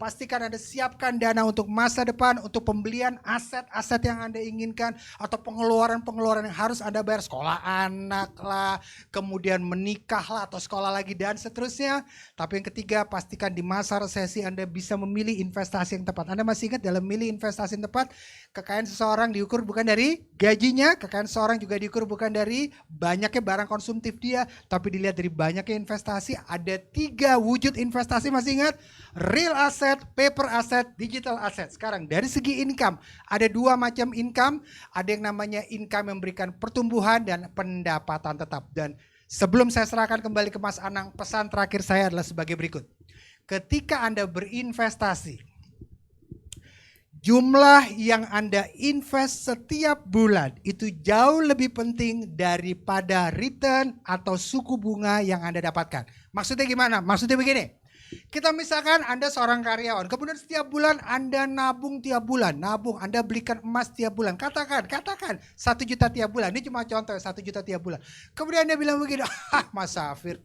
B: pastikan Anda siapkan dana untuk masa depan, untuk pembelian aset-aset yang Anda inginkan, atau pengeluaran-pengeluaran yang harus Anda bayar, sekolah anak lah, kemudian menikah lah, atau sekolah lagi, dan seterusnya. Tapi yang ketiga, pastikan di masa resesi Anda bisa memilih investasi yang tepat. Anda masih ingat dalam memilih investasi yang tepat, kekayaan seseorang diukur bukan dari gajinya, kekayaan seseorang juga diukur bukan dari banyaknya barang konsumtif dia, tapi dilihat dari banyaknya investasi. Ada 3 wujud investasi, masih ingat? Real asset, paper asset, digital asset. Sekarang dari segi income, ada 2 macam income. Ada yang namanya income yang memberikan pertumbuhan dan pendapatan tetap. Dan sebelum saya serahkan kembali ke Mas Anang, pesan terakhir saya adalah sebagai berikut. Ketika Anda berinvestasi, jumlah yang Anda invest setiap bulan itu jauh lebih penting daripada return atau suku bunga yang Anda dapatkan. Maksudnya gimana? Maksudnya begini. Kita misalkan Anda seorang karyawan, kemudian setiap bulan Anda nabung tiap bulan, Anda belikan emas tiap bulan, katakan 1 juta tiap bulan, ini cuma contoh 1 juta tiap bulan. Kemudian Anda bilang begini, Mas Safir,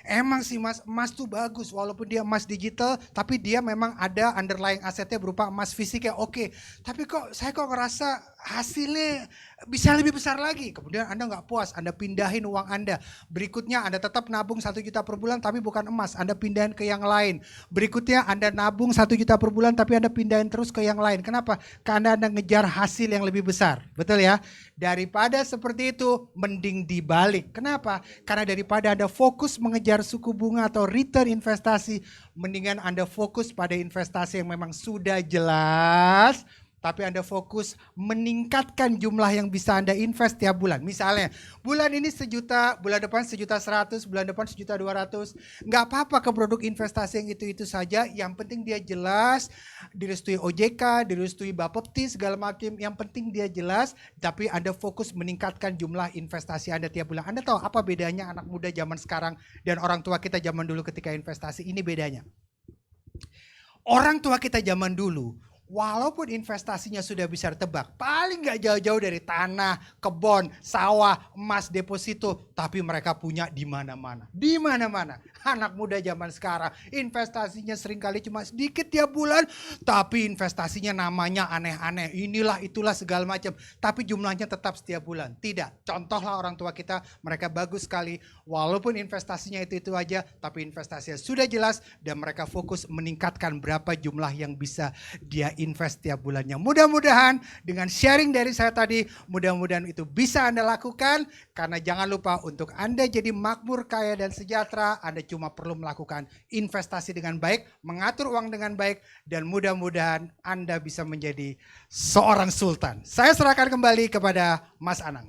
B: emang sih Mas, emas tuh bagus walaupun dia emas digital, tapi dia memang ada underlying asetnya berupa emas fisiknya, oke. Tapi saya kok ngerasa hasilnya bisa lebih besar lagi. Kemudian Anda nggak puas, Anda pindahin uang Anda. Berikutnya Anda tetap nabung 1 juta per bulan tapi bukan emas, Anda pindahin ke yang lain. Berikutnya Anda nabung 1 juta per bulan tapi Anda pindahin terus ke yang lain. Kenapa? Karena Anda ngejar hasil yang lebih besar. Betul ya? Daripada seperti itu, mending dibalik. Kenapa? Karena daripada Anda fokus mengejar suku bunga atau return investasi, mendingan Anda fokus pada investasi yang memang sudah jelas, tapi Anda fokus meningkatkan jumlah yang bisa Anda invest tiap bulan. Misalnya, bulan ini 1 juta, bulan depan 1.100.000, bulan depan 1.200.000. Nggak apa-apa ke produk investasi yang itu-itu saja. Yang penting dia jelas, direstui OJK, direstui Bapepti, segala macam. Yang penting dia jelas, tapi Anda fokus meningkatkan jumlah investasi Anda tiap bulan. Anda tahu apa bedanya anak muda zaman sekarang dan orang tua kita zaman dulu ketika investasi? Ini bedanya. Orang tua kita zaman dulu, walaupun investasinya sudah bisa ditebak, paling nggak jauh-jauh dari tanah, kebun, sawah, emas, deposito, tapi mereka punya di mana-mana. Di mana-mana. Anak muda zaman sekarang investasinya seringkali cuma sedikit tiap bulan, tapi investasinya namanya aneh-aneh. Inilah itulah segala macam, tapi jumlahnya tetap setiap bulan. Tidak. Contohlah orang tua kita, mereka bagus sekali. Walaupun investasinya itu aja, tapi investasinya sudah jelas dan mereka fokus meningkatkan berapa jumlah yang bisa dia invest tiap bulannya. Mudah-mudahan dengan sharing dari saya tadi, mudah-mudahan itu bisa Anda lakukan, karena jangan lupa untuk Anda jadi makmur, kaya dan sejahtera, Anda cuma perlu melakukan investasi dengan baik, mengatur uang dengan baik, dan mudah-mudahan Anda bisa menjadi seorang sultan. Saya serahkan kembali kepada Mas Anang.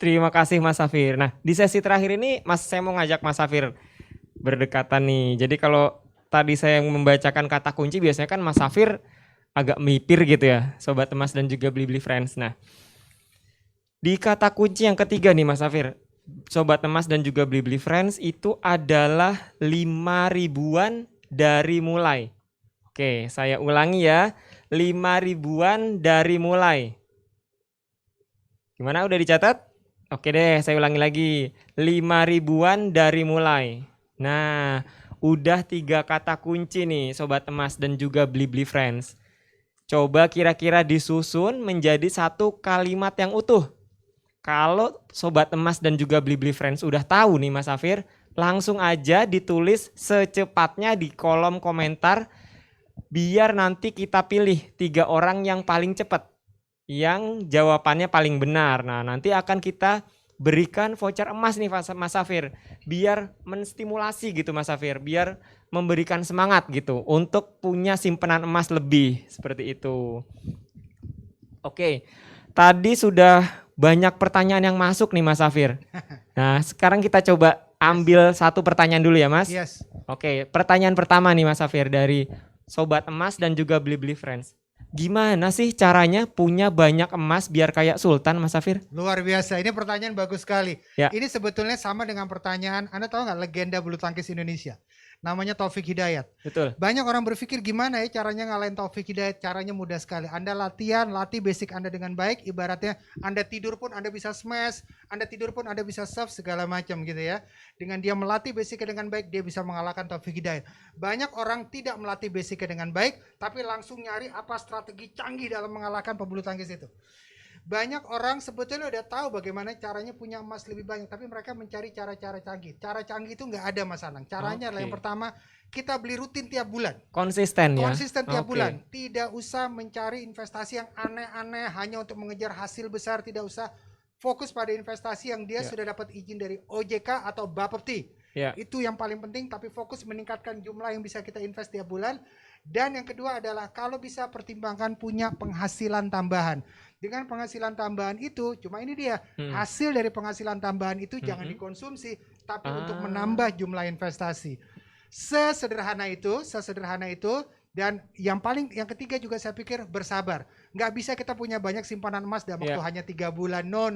A: Terima kasih Mas Safir. Nah, di sesi terakhir ini saya mau ngajak Mas Safir berdekatan nih. Jadi kalau tadi saya membacakan kata kunci, biasanya kan Mas Safir agak mipir gitu ya, Sobat Emas dan juga Beli Friends. Nah, di kata kunci yang ketiga nih Mas Safir, Sobat Emas dan juga Beli Friends, itu adalah 5.000-an dari mulai. Oke, saya ulangi ya, 5.000-an dari mulai. Gimana, udah dicatat? Oke deh, saya ulangi lagi, 5.000-an dari mulai. Nah, udah 3 kata kunci nih Sobat Emas dan juga Beli Friends. Coba kira-kira disusun menjadi satu kalimat yang utuh. Kalau Sobat Emas dan juga Beli Friends udah tahu nih Mas Safir, langsung aja ditulis secepatnya di kolom komentar, biar nanti kita pilih 3 orang yang paling cepat, yang jawabannya paling benar. Nah, nanti akan kita berikan voucher emas nih Mas Safir, biar menstimulasi gitu Mas Safir, biar memberikan semangat gitu untuk punya simpanan emas lebih, seperti itu. Oke, tadi sudah banyak pertanyaan yang masuk nih Mas Safir. Nah, sekarang kita coba ambil satu pertanyaan dulu ya Mas.
B: Yes.
A: Oke, pertanyaan pertama nih Mas Safir dari Sobat Emas dan juga Beli Friends. Gimana sih caranya punya banyak emas biar kayak Sultan, Mas Safir?
B: Luar biasa, ini pertanyaan bagus sekali.
A: Ya.
B: Ini sebetulnya sama dengan pertanyaan, Anda tahu nggak legenda bulu tangkis Indonesia? Namanya Taufik Hidayat.
A: Betul.
B: Banyak orang berpikir gimana ya caranya ngalahin Taufik Hidayat, caranya mudah sekali. Anda latih basic Anda dengan baik, ibaratnya Anda tidur pun Anda bisa smash, Anda tidur pun Anda bisa serve segala macam gitu ya. Dengan dia melatih basicnya dengan baik, dia bisa mengalahkan Taufik Hidayat. Banyak orang tidak melatih basicnya dengan baik, tapi langsung nyari apa strategi canggih dalam mengalahkan pebulu tangkis itu. Banyak orang sebetulnya udah tahu bagaimana caranya punya emas lebih banyak, tapi mereka mencari cara-cara canggih. Cara canggih itu nggak ada Mas Anang. Caranya adalah yang pertama, kita beli rutin tiap bulan.
A: Konsisten ya?
B: Konsisten tiap bulan. Tidak usah mencari investasi yang aneh-aneh hanya untuk mengejar hasil besar. Tidak usah fokus pada investasi yang dia sudah dapat izin dari OJK atau Bapepti. Itu yang paling penting, tapi fokus meningkatkan jumlah yang bisa kita invest tiap bulan. Dan yang kedua adalah kalau bisa pertimbangkan punya penghasilan tambahan. Dengan penghasilan tambahan itu, cuma ini dia, hasil dari penghasilan tambahan itu jangan dikonsumsi, tapi untuk menambah jumlah investasi. Sesederhana itu. Dan yang ketiga juga saya pikir bersabar. Nggak bisa kita punya banyak simpanan emas dalam waktu hanya 3 bulan. No.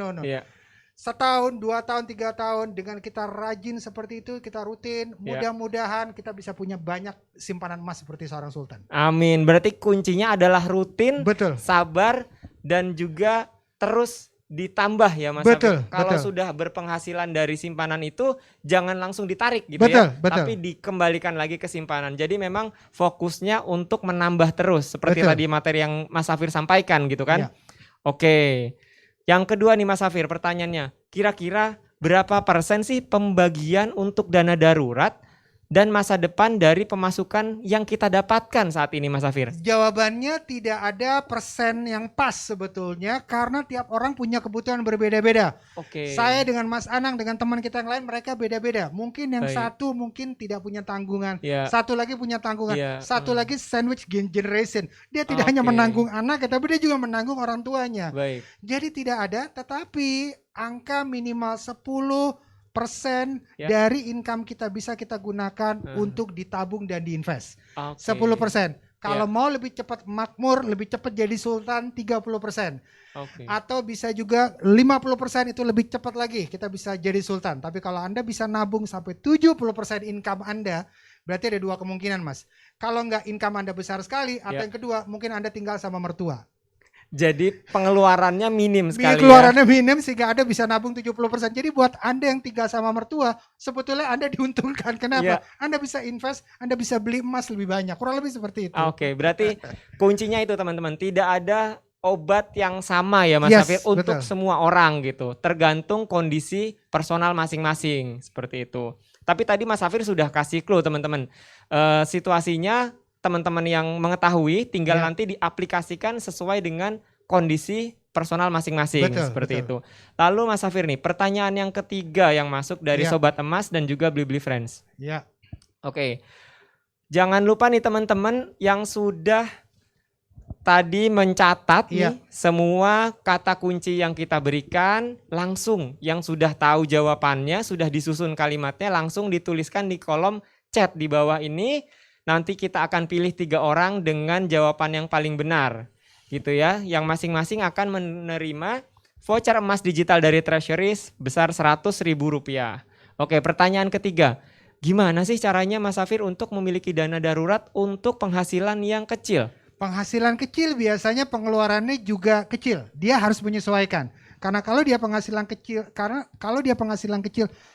B: Setahun, 2 tahun, 3 tahun, dengan kita rajin seperti itu, kita rutin, mudah-mudahan kita bisa punya banyak simpanan emas seperti seorang sultan.
A: Amin. Berarti kuncinya adalah rutin,
B: Betul.
A: sabar, dan juga terus ditambah ya Mas
B: Betul,
A: Safir. Kalau
B: betul.
A: sudah berpenghasilan dari simpanan itu, jangan langsung ditarik gitu
B: Betul,
A: ya,
B: betul.
A: tapi dikembalikan lagi ke simpanan. Jadi memang fokusnya untuk menambah terus, seperti
B: Betul.
A: tadi materi yang Mas Safir sampaikan gitu kan.
B: Iya.
A: Oke. Yang kedua nih Mas Safir, pertanyaannya. Kira-kira berapa persen sih pembagian untuk dana darurat dan masa depan dari pemasukan yang kita dapatkan saat ini Mas Safir?
B: Jawabannya tidak ada persen yang pas sebetulnya karena tiap orang punya kebutuhan berbeda-beda.
A: Oke.
B: Saya dengan Mas Anang dengan teman kita yang lain mereka beda-beda. Mungkin yang
A: Baik.
B: satu mungkin tidak punya tanggungan,
A: Ya.
B: satu lagi punya tanggungan,
A: Iya,
B: satu lagi sandwich generation. Dia tidak hanya
A: Oke.
B: menanggung anak, tapi dia juga menanggung orang tuanya.
A: Baik.
B: Jadi tidak ada, tetapi angka minimal 10%
A: Ya.
B: dari income kita bisa kita gunakan untuk ditabung dan diinvest.
A: Oke.
B: 10%. Kalau
A: Ya.
B: mau lebih cepat makmur, lebih cepat jadi sultan 30%.
A: Oke.
B: Atau bisa juga 50% itu lebih cepat lagi kita bisa jadi sultan. Tapi kalau Anda bisa nabung sampai 70% income Anda, berarti ada dua kemungkinan Mas. Kalau nggak income Anda besar sekali, atau
A: Ya.
B: yang kedua mungkin Anda tinggal sama mertua.
A: Jadi pengeluarannya minim sekali ya.
B: Keluarannya minim sehingga Anda bisa nabung 70%. Jadi buat Anda yang tinggal sama mertua, sebetulnya Anda diuntungkan. Kenapa?
A: Iya.
B: Anda bisa invest, Anda bisa beli emas lebih banyak. Kurang lebih seperti itu.
A: Oke, berarti kuncinya itu teman-teman, tidak ada obat yang sama ya Mas
B: Yes,
A: Safir untuk
B: betul.
A: semua orang gitu. Tergantung kondisi personal masing-masing seperti itu. Tapi tadi Mas Safir sudah kasih clue teman-teman. Situasinya teman-teman yang mengetahui tinggal
B: Ya.
A: nanti diaplikasikan sesuai dengan kondisi personal masing-masing
B: Betul,
A: seperti
B: betul.
A: itu. Lalu Mas Safir nih, pertanyaan yang ketiga yang masuk dari
B: Ya.
A: Sobat Emas dan juga Blibli Friends.
B: Ya.
A: Oke. Jangan lupa nih teman-teman yang sudah tadi mencatat
B: Iya.
A: nih semua kata kunci yang kita berikan, langsung yang sudah tahu jawabannya, sudah disusun kalimatnya langsung dituliskan di kolom chat di bawah ini. Nanti kita akan pilih 3 orang dengan jawaban yang paling benar. Gitu ya, yang masing-masing akan menerima voucher emas digital dari Treasuries besar Rp100.000. Oke, pertanyaan ketiga. Gimana sih caranya Mas Safir untuk memiliki dana darurat untuk penghasilan yang kecil?
B: Penghasilan kecil biasanya pengeluarannya juga kecil. Dia harus menyesuaikan. Karena kalau dia penghasilan kecil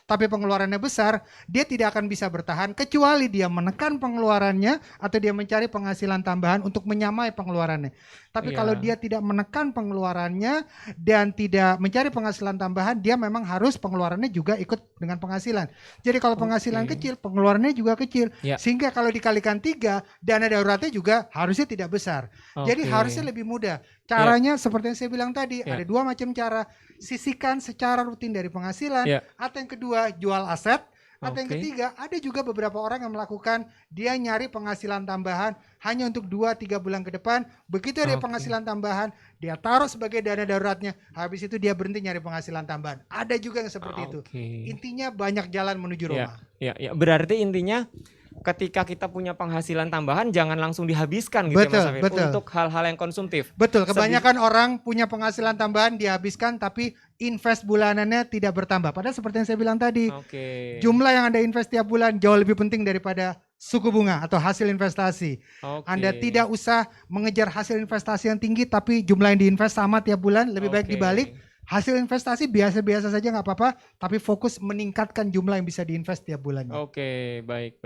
B: tapi pengeluarannya besar, dia tidak akan bisa bertahan kecuali dia menekan pengeluarannya atau dia mencari penghasilan tambahan untuk menyamai pengeluarannya. Tapi
A: Iya.
B: kalau dia tidak menekan pengeluarannya dan tidak mencari penghasilan tambahan, dia memang harus pengeluarannya juga ikut dengan penghasilan. Jadi kalau penghasilan
A: Oke.
B: kecil, pengeluarannya juga kecil.
A: Ya.
B: Sehingga kalau dikalikan 3, dana daruratnya juga harusnya tidak besar. Jadi
A: Oke.
B: harusnya lebih mudah. Caranya seperti yang saya bilang tadi,
A: Ya.
B: ada 2 macam cara. Sisihkan secara rutin dari penghasilan,
A: Ya.
B: atau yang kedua jual aset, atau yang
A: Oke.
B: ketiga ada juga beberapa orang yang melakukan dia nyari penghasilan tambahan hanya untuk 2-3 bulan ke depan. Begitu ada
A: Oke.
B: penghasilan tambahan, dia taruh sebagai dana daruratnya. Habis itu dia berhenti nyari penghasilan tambahan. Ada juga yang seperti itu.
A: Oke.
B: Intinya banyak jalan menuju Roma.
A: Ya, berarti intinya ketika kita punya penghasilan tambahan jangan langsung dihabiskan gitu ya Mas
B: Betul,
A: Safir
B: betul.
A: untuk hal-hal yang konsumtif.
B: Betul, kebanyakan orang punya penghasilan tambahan dihabiskan tapi invest bulanannya tidak bertambah. Padahal seperti yang saya bilang tadi,
A: Oke.
B: jumlah yang Anda invest tiap bulan jauh lebih penting daripada suku bunga atau hasil investasi.
A: Oke.
B: Anda tidak usah mengejar hasil investasi yang tinggi tapi jumlah yang diinvest sama tiap bulan, lebih baik
A: Oke.
B: dibalik. Hasil investasi biasa-biasa saja nggak apa-apa, tapi fokus meningkatkan jumlah yang bisa diinvest tiap bulannya.
A: Oke, baik.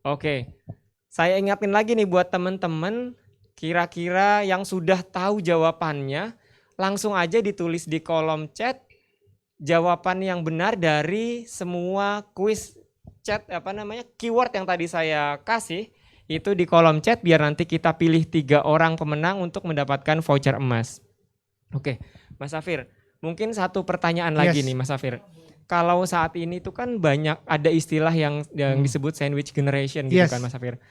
A: Oke. Saya ingatin lagi nih buat teman-teman kira-kira yang sudah tahu jawabannya, langsung aja ditulis di kolom chat jawaban yang benar dari semua kuis chat keyword yang tadi saya kasih itu di kolom chat biar nanti kita pilih 3 orang pemenang untuk mendapatkan voucher emas. Oke, Mas Safir, mungkin satu pertanyaan lagi
B: Yes.
A: nih Mas Safir. Kalau saat ini tuh kan banyak ada istilah yang disebut sandwich generation gitu
B: Yes.
A: kan Mas Safir.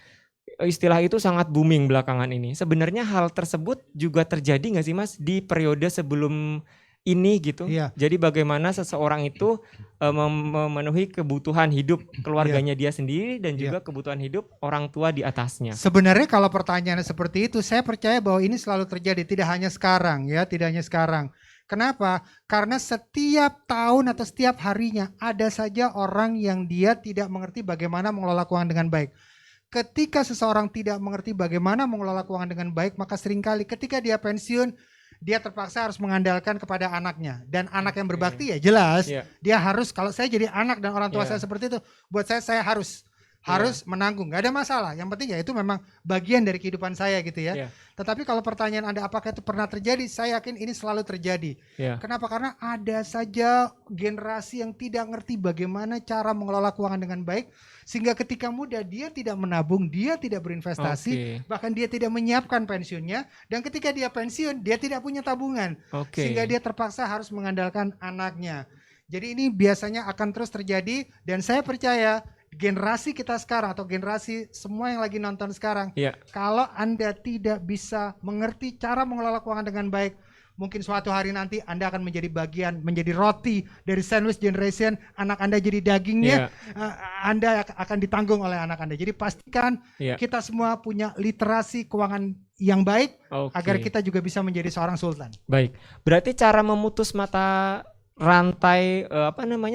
A: Istilah itu sangat booming belakangan ini. Sebenarnya hal tersebut juga terjadi nggak sih Mas di periode sebelum ini gitu?
B: Iya.
A: Jadi bagaimana seseorang itu memenuhi kebutuhan hidup keluarganya dia sendiri dan juga kebutuhan hidup orang tua di atasnya.
B: Sebenarnya kalau pertanyaannya seperti itu, saya percaya bahwa ini selalu terjadi, tidak hanya sekarang ya, tidak hanya sekarang. Kenapa? Karena setiap tahun atau setiap harinya ada saja orang yang dia tidak mengerti bagaimana mengelola keuangan dengan baik. Ketika seseorang tidak mengerti bagaimana mengelola keuangan dengan baik, maka seringkali ketika dia pensiun, dia terpaksa harus mengandalkan kepada anaknya. Dan anak yang berbakti ya jelas,
A: Iya.
B: dia harus, kalau saya jadi anak dan orang tua
A: Iya.
B: saya seperti itu, buat saya harus harus menanggung, nggak ada masalah. Yang penting ya itu memang bagian dari kehidupan saya gitu ya.
A: Iya.
B: Tetapi kalau pertanyaan Anda apakah itu pernah terjadi, saya yakin ini selalu terjadi.
A: Iya.
B: Kenapa? Karena ada saja generasi yang tidak ngerti bagaimana cara mengelola keuangan dengan baik, sehingga ketika muda dia tidak menabung, dia tidak berinvestasi,
A: Oke.
B: bahkan dia tidak menyiapkan pensiunnya, dan ketika dia pensiun dia tidak punya tabungan,
A: Oke.
B: sehingga dia terpaksa harus mengandalkan anaknya. Jadi ini biasanya akan terus terjadi, dan saya percaya generasi kita sekarang atau generasi semua yang lagi nonton sekarang,
A: Iya.
B: kalau Anda tidak bisa mengerti cara mengelola keuangan dengan baik, mungkin suatu hari nanti Anda akan menjadi bagian, menjadi roti dari sandwich generation, anak Anda jadi dagingnya, Anda akan ditanggung oleh anak Anda. Jadi pastikan
A: Iya.
B: kita semua punya literasi keuangan yang baik
A: Oke.
B: agar kita juga bisa menjadi seorang sultan.
A: Baik. Berarti cara memutus mata rantai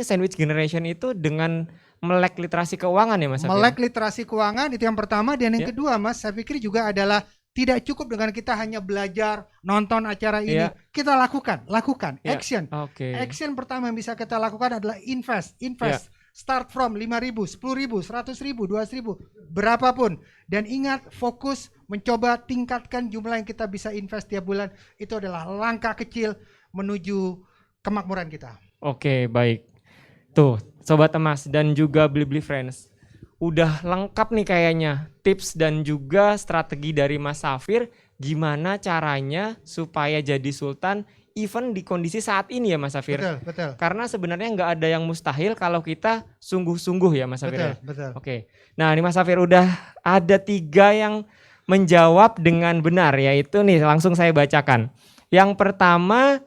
A: sandwich generation itu dengan melek literasi keuangan ya Mas Safir?
B: Melek literasi keuangan itu yang pertama, dan yang
A: Ya.
B: kedua Mas, saya pikir juga adalah tidak cukup dengan kita hanya belajar, nonton acara ini.
A: Ya.
B: Kita lakukan,
A: Ya.
B: action.
A: Oke.
B: Action pertama yang bisa kita lakukan adalah invest. Start from 5.000, 10.000, 100.000, 200.000, berapapun. Dan ingat, fokus mencoba tingkatkan jumlah yang kita bisa invest tiap bulan. Itu adalah langkah kecil menuju kemakmuran kita.
A: Oke, baik. Tuh, Sobat Emas dan juga Blibli Friends. Udah lengkap nih kayaknya tips dan juga strategi dari Mas Safir gimana caranya supaya jadi sultan even di kondisi saat ini ya Mas Safir.
B: Betul, betul.
A: Karena sebenarnya nggak ada yang mustahil kalau kita sungguh-sungguh ya Mas Safir.
B: Betul,
A: Ya?
B: betul.
A: Oke. Nah, ini Mas Safir udah ada 3 yang menjawab dengan benar, yaitu nih langsung saya bacakan. Yang pertama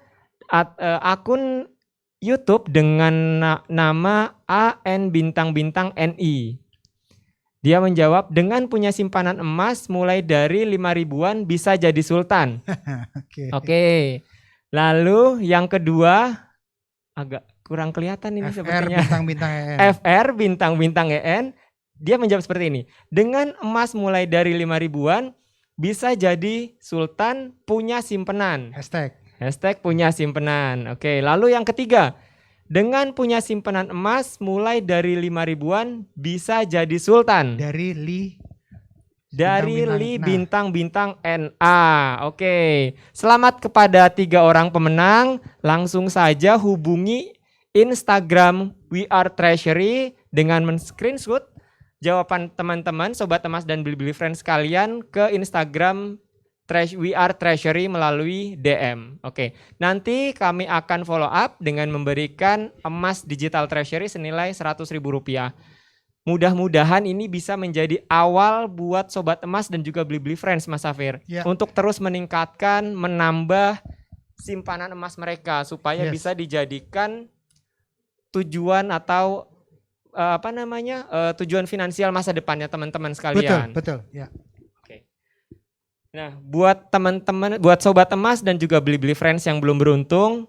A: akun YouTube dengan nama AN_NI. Dia menjawab, dengan punya simpanan emas mulai dari 5.000-an bisa jadi sultan.
B: Oke.
A: Oke. Lalu yang kedua agak kurang kelihatan ini
B: FR
A: sepertinya.
B: bintang-bintang EN.
A: FR bintang-bintang EN. Dia menjawab seperti ini. Dengan emas mulai dari 5.000-an bisa jadi sultan punya simpenan. Hashtag punya simpenan. Oke, lalu yang ketiga. Dengan punya simpenan emas mulai dari 5.000-an bisa jadi sultan.
B: Dari
A: Li bintang-bintang NA. Oke. Selamat kepada 3 orang pemenang. Langsung saja hubungi Instagram We Are Treasury dengan men-screenshot jawaban teman-teman Sobat Emas dan Blibli Friends kalian ke Instagram We Are Treasury melalui DM. Oke. Nanti kami akan follow up dengan memberikan emas digital treasury senilai Rp100.000. Mudah-mudahan ini bisa menjadi awal buat Sobat Emas dan juga Blibli Friends Mas Safir.
B: Ya.
A: Untuk terus meningkatkan, menambah simpanan emas mereka supaya
B: Yes.
A: bisa dijadikan tujuan atau tujuan finansial masa depannya teman-teman sekalian.
B: Betul. Ya.
A: Nah, buat teman-teman, buat Sobat Emas dan juga Blibli Friends yang belum beruntung,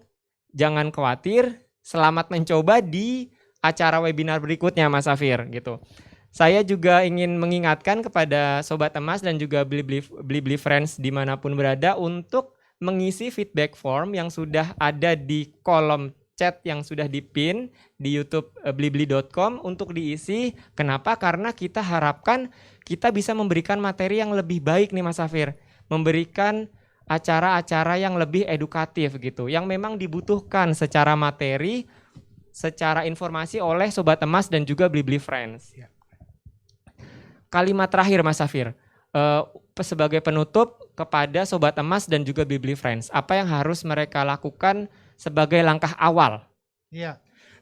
A: jangan khawatir, selamat mencoba di acara webinar berikutnya Mas Safir gitu. Saya juga ingin mengingatkan kepada Sobat Emas dan juga Blibli Friends dimanapun berada untuk mengisi feedback form yang sudah ada di kolom chat yang sudah dipin di YouTube blibli.com untuk diisi. Kenapa? Karena kita harapkan kita bisa memberikan materi yang lebih baik nih Mas Safir. Memberikan acara-acara yang lebih edukatif gitu. Yang memang dibutuhkan secara materi, secara informasi oleh Sobat Emas dan juga Blibli Friends.
B: Ya.
A: Kalimat terakhir Mas Safir. Sebagai penutup kepada Sobat Emas dan juga Blibli Friends. Apa yang harus mereka lakukan sebagai langkah awal?
B: Iya.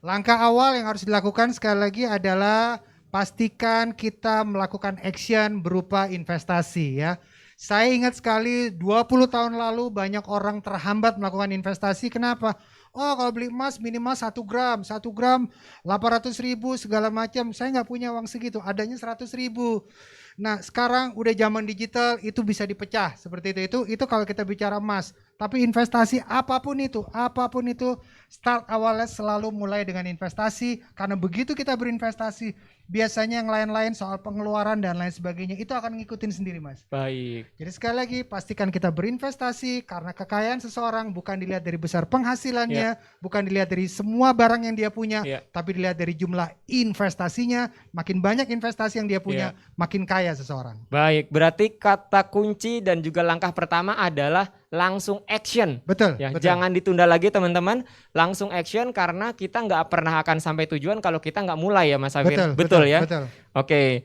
B: Langkah awal yang harus dilakukan sekali lagi adalah pastikan kita melakukan action berupa investasi ya. Saya ingat sekali 20 tahun lalu banyak orang terhambat melakukan investasi. Kenapa? Oh, kalau beli emas minimal 1 gram 800.000 segala macam. Saya nggak punya uang segitu, adanya 100.000. Nah sekarang udah zaman digital, itu bisa dipecah seperti itu kalau kita bicara emas. Tapi investasi apapun itu, start awalnya selalu mulai dengan investasi. Karena begitu kita berinvestasi, biasanya yang lain-lain soal pengeluaran dan lain sebagainya itu akan ngikutin sendiri, Mas.
A: Baik.
B: Jadi sekali lagi pastikan kita berinvestasi karena kekayaan seseorang bukan dilihat dari besar penghasilannya, bukan dilihat dari semua barang yang dia punya, tapi dilihat dari jumlah investasinya. Makin banyak investasi yang dia punya, makin kaya seseorang.
A: Baik, berarti kata kunci dan juga langkah pertama adalah langsung action.
B: Betul,
A: Ya,
B: betul.
A: jangan ditunda lagi teman-teman, langsung action karena kita nggak pernah akan sampai tujuan kalau kita nggak mulai ya Mas Safir. Betul ya.
B: Betul.
A: Oke,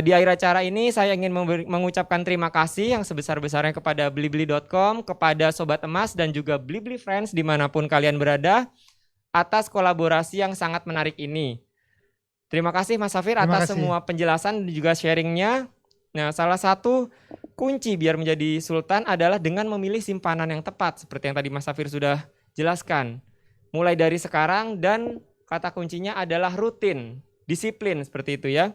A: di akhir acara ini saya ingin mengucapkan terima kasih yang sebesar-besarnya kepada blibli.com, kepada Sobat Emas dan juga Blibli Friends dimanapun kalian berada atas kolaborasi yang sangat menarik ini. Terima kasih Mas Safir
B: Terima
A: atas
B: kasih.
A: semua penjelasan dan juga sharingnya. Nah, salah satu kunci biar menjadi sultan adalah dengan memilih simpanan yang tepat seperti yang tadi Mas Safir sudah jelaskan. Mulai dari sekarang dan kata kuncinya adalah rutin, disiplin seperti itu ya.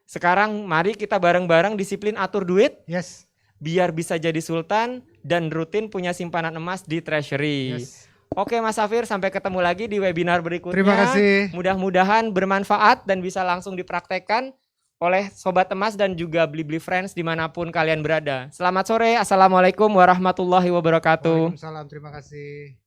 A: Sekarang mari kita bareng-bareng disiplin atur duit
B: Yes.
A: biar bisa jadi sultan dan rutin punya simpanan emas di treasury.
B: Yes.
A: Oke Mas Safir, sampai ketemu lagi di webinar berikutnya.
B: Terima kasih.
A: Mudah-mudahan bermanfaat dan bisa langsung dipraktekkan oleh Sobat Emas dan juga Blibli Friends dimanapun kalian berada. Selamat sore, Assalamualaikum warahmatullahi wabarakatuh.
B: Waalaikumsalam, terima kasih.